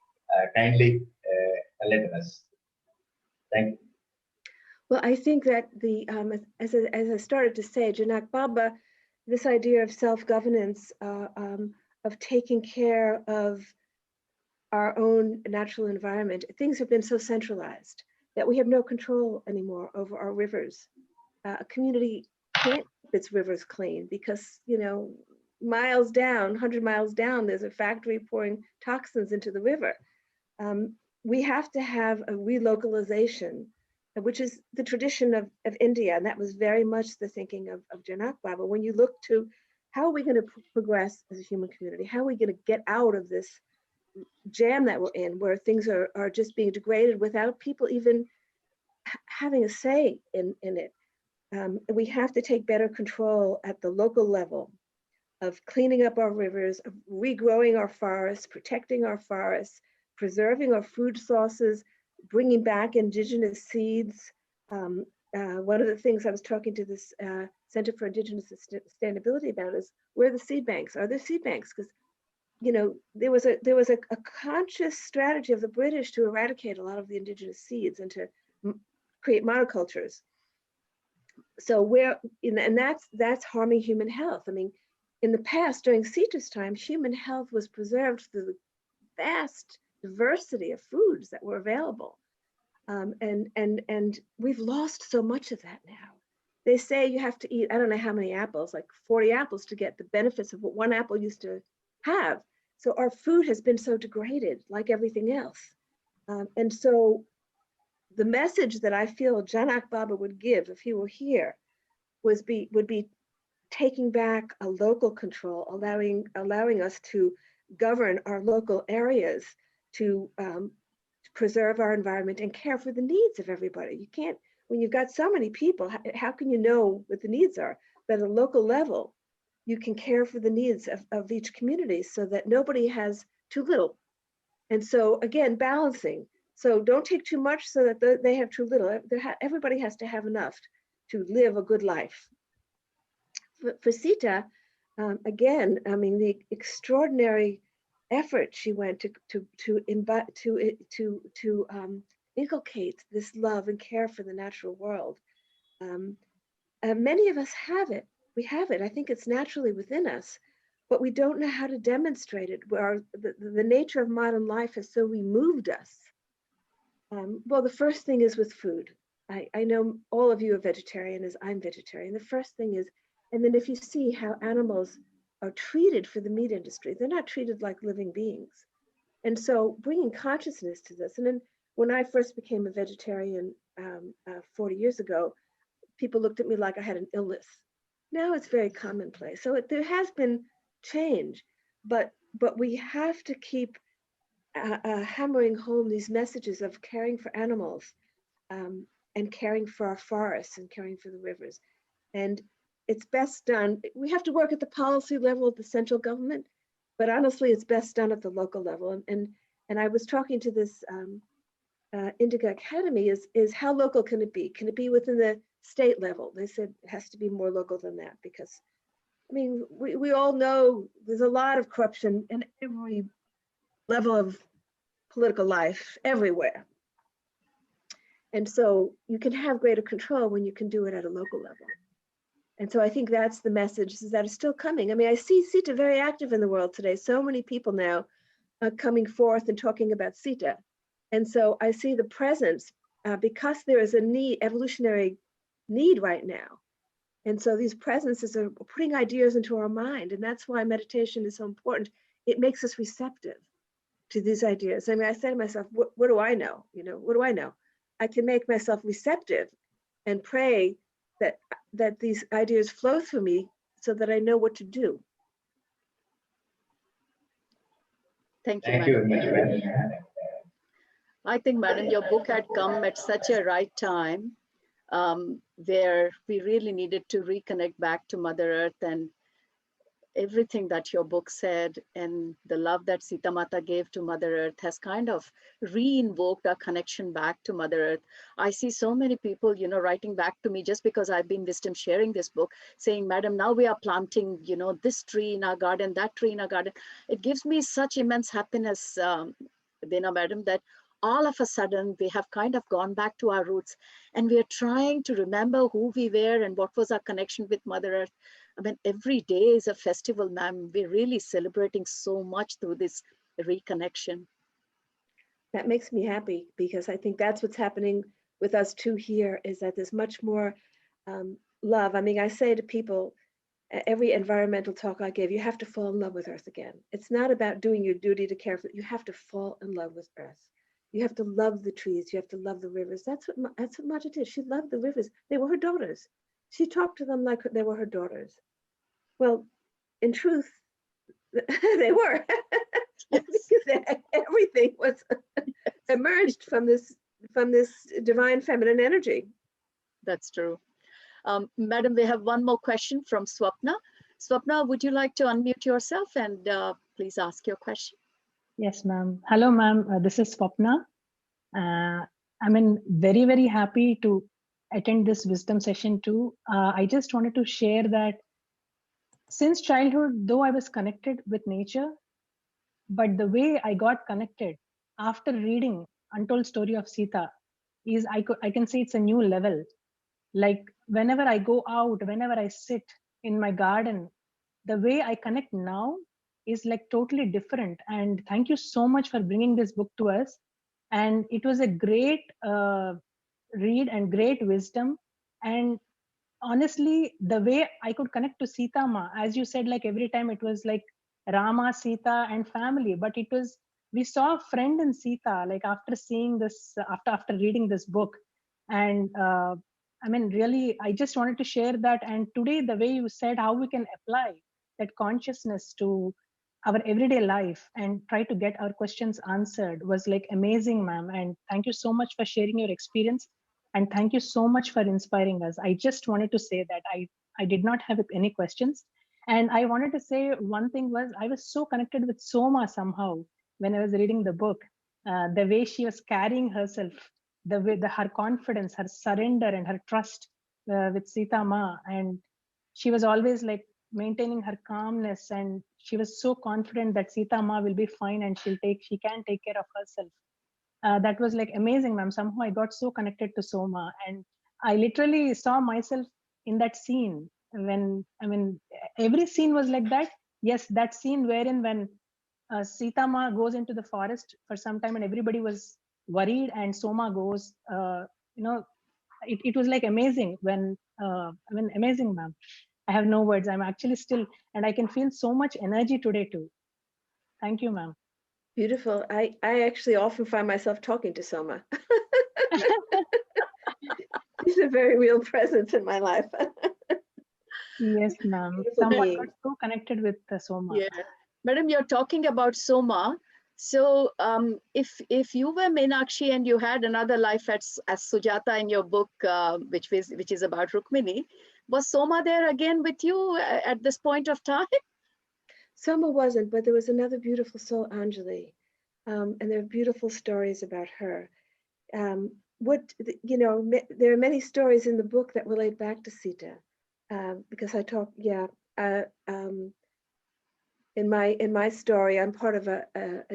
Kindly enlighten us. Thank you. Well, I think that as I started to say, Janak Baba, this idea of self-governance, of taking care of our own natural environment, things have been so centralized that we have no control anymore over our rivers. A community can't keep its rivers clean because, miles down, 100 miles down, there's a factory pouring toxins into the river. We have to have a relocalization, which is the tradition of India. And that was very much the thinking of Janak Baba. When you look to how are we going to progress as a human community? How are we going to get out of this jam that we're in, where things are just being degraded without people even having a say in it? We have to take better control at the local level of cleaning up our rivers, of regrowing our forests, protecting our forests, preserving our food sources, bringing back indigenous seeds. One of the things I was talking to this Center for Indigenous Sustainability about is where are the seed banks? Are there seed banks? Because there was a conscious strategy of the British to eradicate a lot of the indigenous seeds and to create monocultures. So and that's harming human health. I mean, in the past, during Sita's time, human health was preserved through the vast diversity of foods that were available. And we've lost so much of that now. They say you have to eat, I don't know how many apples, like 40 apples to get the benefits of what one apple used to have. So our food has been so degraded, like everything else. And so the message that I feel Janak Baba would give if he were here would be taking back a local control, allowing us to govern our local areas, to preserve our environment and care for the needs of everybody. You can't, when you've got so many people, how can you know what the needs are? But at a local level, you can care for the needs of each community so that nobody has too little. And so again, balancing. So don't take too much so that they have too little. Everybody has to have enough to live a good life. For Sita, again, I mean, the extraordinary effort she went to inculcate this love and care for the natural world. Many of us have it. We have it. I think it's naturally within us, but we don't know how to demonstrate it. The nature of modern life has so removed us. Well, the first thing is with food. I know all of you are vegetarian, as I'm vegetarian. The first thing is, and then if you see how animals are treated for the meat industry, they're not treated like living beings. And so bringing consciousness to this. And then when I first became a vegetarian 40 years ago, people looked at me like I had an illness. Now it's very commonplace. So there has been change, but we have to keep hammering home these messages of caring for animals and caring for our forests and caring for the rivers. And it's best done, we have to work at the policy level of the central government, but honestly, it's best done at the local level. And I was talking to this Indica Academy, is how local can it be? Can it be within the state level? They said it has to be more local than that, because I mean, we all know there's a lot of corruption in every level of political life everywhere. And so you can have greater control when you can do it at a local level. And so I think that's the message, is that it's still coming. I mean, I see Sita very active in the world today. So many people now are coming forth and talking about Sita. And so I see the presence because there is a need, evolutionary need right now. And so these presences are putting ideas into our mind. And that's why meditation is so important. It makes us receptive to these ideas. I mean, I say to myself, what do I know? What do I know? I can make myself receptive and pray that these ideas flow through me so that I know what to do. Thank you, Thank you madam. very much. I think, madam, your book had come at such a right time, where we really needed to reconnect back to Mother Earth, and everything that your book said and the love that Sita Mata gave to Mother Earth has kind of re-invoked our connection back to Mother Earth. I see so many people, you know, writing back to me just because I've been wisdom sharing this book, saying, Madam, now we are planting, you know, this tree in our garden, that tree in our garden. It gives me such immense happiness, Dena, Madam, that all of a sudden we have kind of gone back to our roots and we are trying to remember who we were and what was our connection with Mother Earth. I mean, every day is a festival, ma'am. We're really celebrating so much through this reconnection. That makes me happy, because I think that's what's happening with us too here, is that there's much more love. I mean, I say to people, every environmental talk I give, you have to fall in love with Earth again. It's not about doing your duty to care for it. You have to fall in love with Earth. You have to love the trees. You have to love the rivers. That's what Mata did. She loved the rivers. They were her daughters. She talked to them like they were her daughters. Well, in truth, they were. Because everything was emerged from this divine feminine energy. That's true. Madam, we have one more question from Swapna. Swapna, would you like to unmute yourself and please ask your question? Yes, ma'am. Hello, ma'am. This is Swapna. I'm very, very happy to attend this wisdom session too. I just wanted to share that since childhood, though I was connected with nature, but the way I got connected after reading Untold Story of Sita is I can say it's a new level. Like whenever I go out, whenever I sit in my garden, the way I connect now is like totally different. And thank you so much for bringing this book to us. And it was a great read and great wisdom. And honestly, the way I could connect to Sita Ma, as you said, like every time it was like Rama, Sita, and family, but it was, we saw a friend in Sita, like after seeing this, after reading this book. And really, I just wanted to share that. And today, the way you said how we can apply that consciousness to our everyday life and try to get our questions answered was like amazing, ma'am. And thank you so much for sharing your experience. And thank you so much for inspiring us. I just wanted to say that I did not have any questions. And I wanted to say one thing was I was so connected with Soma somehow when I was reading the book. The way she was carrying herself, the way her confidence, her surrender, and her trust with Sita Ma. And she was always like maintaining her calmness, and she was so confident that Sita Ma will be fine and she can take care of herself. That was like amazing, ma'am. Somehow I got so connected to Soma, and I literally saw myself in that scene. When every scene was like that. Yes, that scene wherein when Sita Ma goes into the forest for some time and everybody was worried, and Soma goes. It was like amazing when amazing, ma'am. I have no words. I'm actually still, and I can feel so much energy today too. Thank you, ma'am. Beautiful. I actually often find myself talking to Soma. She's a very real presence in my life. Yes, ma'am. Someone got so connected with Soma. Yeah, Madam, you're talking about Soma. So if you were Meenakshi and you had another life as Sujata in your book, which is about Rukmini, was Soma there again with you at this point of time? Soma wasn't, but there was another beautiful soul, Anjali, and there are beautiful stories about her. There are many stories in the book that relate back to Sita, because I talk, in my story, I'm part of a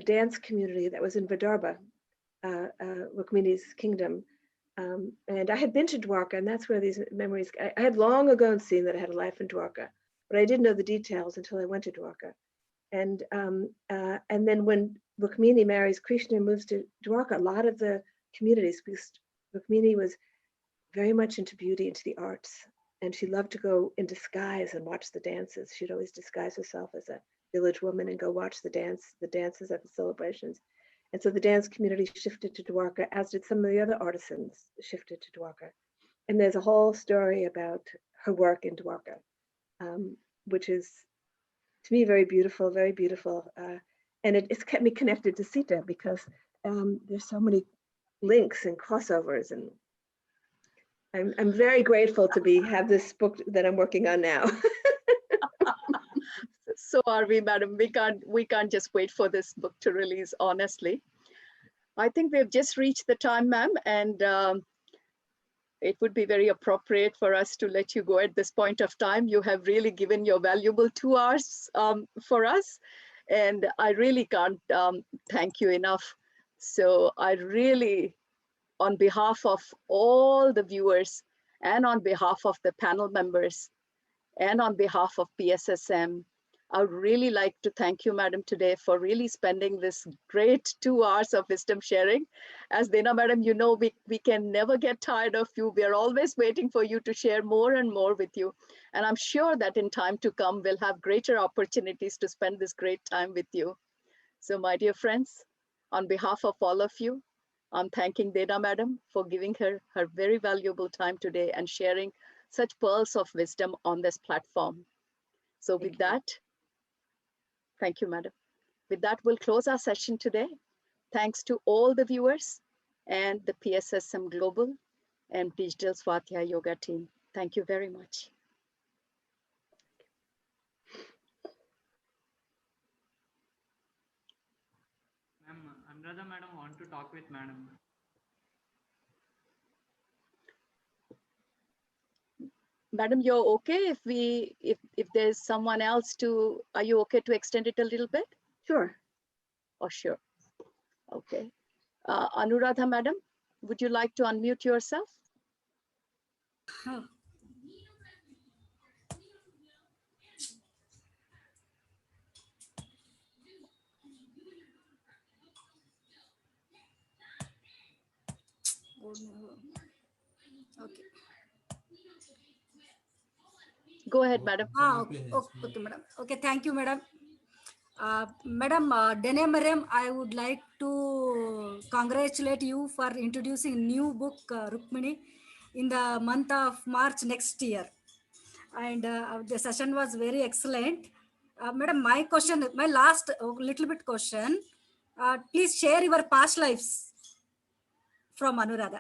dance community that was in Vidarbha, Rukmini's kingdom, and I had been to Dwarka, and that's where these memories. I had long ago seen that I had a life in Dwarka, but I didn't know the details until I went to Dwarka. And then when Rukmini marries Krishna and moves to Dwarka, a lot of the communities, because Rukmini was very much into beauty, into the arts, and she loved to go in disguise and watch the dances. She'd always disguise herself as a village woman and go watch the dances at the celebrations. And so the dance community shifted to Dwarka, as did some of the other artisans shifted to Dwarka. And there's a whole story about her work in Dwarka, which is, to me, very beautiful, very beautiful. And it's kept me connected to Sita, because there's so many links and crossovers. And I'm very grateful to have this book that I'm working on now. So are we, madam. We can't just wait for this book to release, honestly. I think we've just reached the time, ma'am, and it would be very appropriate for us to let you go at this point of time. You have really given your valuable 2 hours for us, and I really can't thank you enough. So I really, on behalf of all the viewers and on behalf of the panel members and on behalf of PSSM, I would really like to thank you, madam, today for really spending this great 2 hours of wisdom sharing. As Dena, madam, you know, we can never get tired of you. We are always waiting for you to share more and more with you. And I'm sure that in time to come, we'll have greater opportunities to spend this great time with you. So my dear friends, on behalf of all of you, I'm thanking Dena, madam, for giving her very valuable time today and sharing such pearls of wisdom on this platform. So with that, thank you, madam. With that, we'll close our session today. Thanks to all the viewers and the PSSM Global and Digital Swadhyaya Yoga team. Thank you very much. Ma'am, Anuradha madam want to talk with madam. Madam, you're okay if there's someone else to, are you okay to extend it a little bit? Sure. Oh, sure. Okay. Anuradha madam, would you like to unmute yourself? Okay. Go ahead, madam. Okay, madam. Okay, thank you, madam. Madam, Dena Merriam, I would like to congratulate you for introducing new book, Rukmini, in the month of March next year. And the session was very excellent. Madam, my question, my last little bit question, please share your past lives from Anuradha.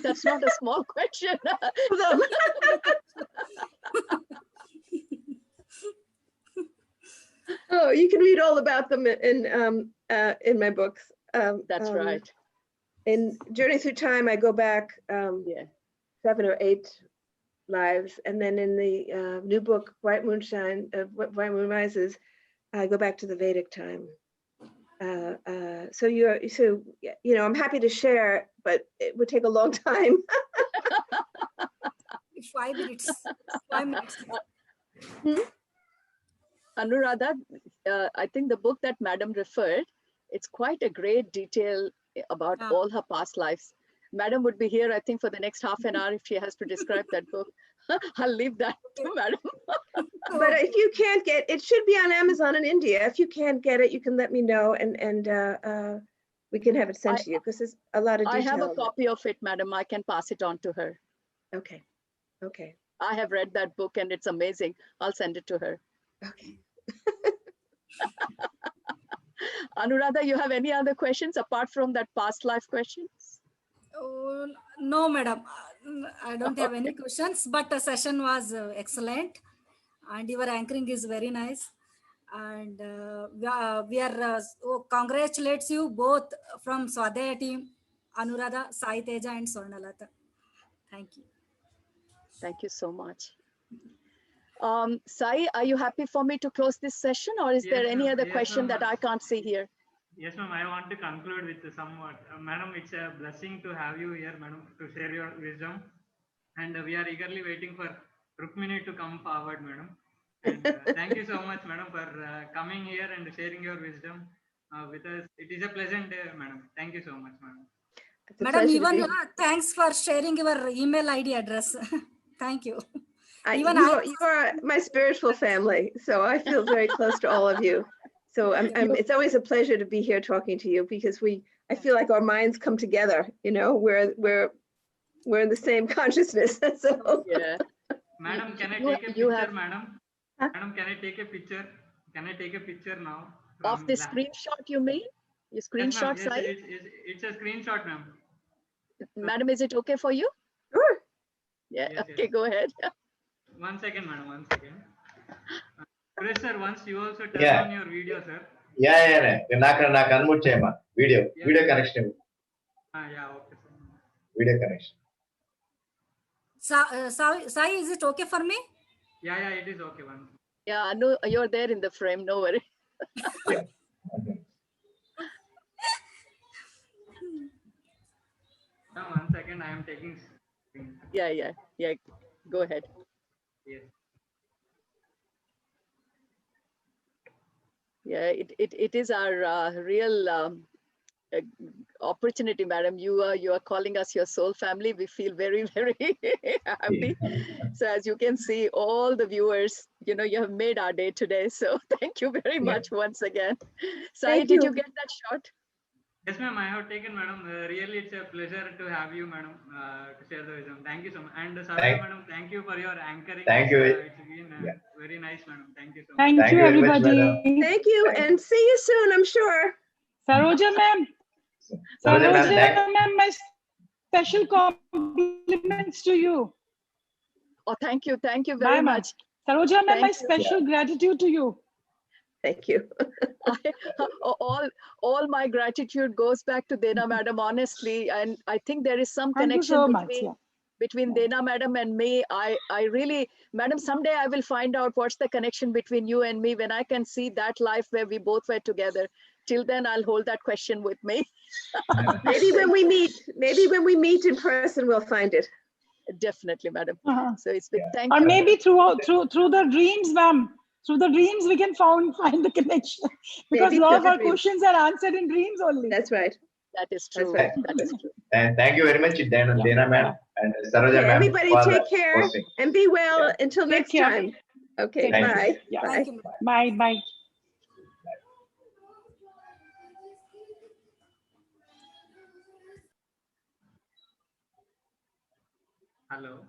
That's not a small question. Oh, you can read all about them in my books. That's right. In Journey Through Time, I go back 7 or 8 lives, and then in the new book, White Moon Rises, I go back to the Vedic time. So you know, I'm happy to share, but it would take a long time. 5 minutes. 5 minutes. Anuradha, I think the book that madam referred, it's quite a great detail about all her past lives. Madam would be here, I think, for the next half an hour if she has to describe that book. I'll leave that to madam. But if you can't get it, should be on Amazon in India. If you can't get it, you can let me know, and we can have it sent to you, because there's a lot of detail. I have a copy of it, madam. I can pass it on to her. Okay. Okay. I have read that book and it's amazing. I'll send it to her. Okay. Anuradha, you have any other questions apart from that past life questions? Oh, no, madam. I don't have any questions, but the session was excellent and your anchoring is very nice. And we are congratulates you both from Swadhyaya team, Anuradha, Sai Teja and Swarnalata. Thank you. Thank you so much. Sai, are you happy for me to close this session, or is there any other question that I can't see here? Yes, ma'am. I want to conclude with somewhat. Madam, it's a blessing to have you here, madam, to share your wisdom. And we are eagerly waiting for Rukmini to come forward, madam. And thank you so much, madam, for coming here and sharing your wisdom with us. It is a pleasant day, madam. Thank you so much, madam. Madam, even thanks for sharing your email ID address. Thank you. You are my spiritual family, so I feel very close to all of you. So it's always a pleasure to be here talking to you, because I feel like our minds come together. You know, we're in the same consciousness. So yeah. Madam, can I take a picture, madam? Madam, can I take a picture? Can I take a picture now? Of the screenshot, you mean? You screenshot, yes, Sai? it's a screenshot, ma'am. Madam, is it okay for you? Sure. Yeah, Yes, okay, yes. go ahead. 1 second, madam. 1 second. Suresh sir, once you also turn Yeah. on your video, sir. నాకు unmute చేయమా video Yeah. Connection Yeah, okay, sir. Video connection Sai, is it okay for me? Yeah, it is okay. One. Yeah, no, you're there in the frame, no worry. Now, 1 second, I am taking screen. Yeah, go ahead. Yes. Yeah, it is our real opportunity, madam. You are calling us your soul family. We feel very, very happy. So as you can see, all the viewers, you have made our day today. So thank you very much once again. Sai, did you get that shot? Yes, ma'am. I have taken, madam. Really, it's a pleasure to have you, madam, to share the wisdom. Thank you so much. And Sarah, madam, thank you for your anchoring. Thank you. It's been very nice, madam. Thank you so much. Thank you, very much, everybody. madam. Thank you, and see you soon, I'm sure. Saroja ma'am. Saroja ma'am, ma'am, my special compliments to you. Oh, thank you very Bye, ma'am. much. Saroja ma'am, Thank my special gratitude to you. Thank you. all my gratitude goes back to Dena madam, honestly, and I think there is some Thank you connection so much. between Dena madam and me. I really, madam, someday I will find out what's the connection between you and me when I can see that life where we both were together. Till then, I'll hold that question with me. Maybe when we meet in person, we'll find it. Definitely, madam. So it's been, thank Or you. maybe through the dreams, ma'am. Through the dreams, we can find the connection. Because Maybe a lot through of the our dreams. questions are answered in dreams only. That's right. That is true. right. That is true. And thank you very much, Dena ma'am and Saroja Okay, ma'am. everybody for take care hosting. and be well until Take next care. time. Okay, Take care. bye. Yeah. Bye. Thank you. Bye. Hello.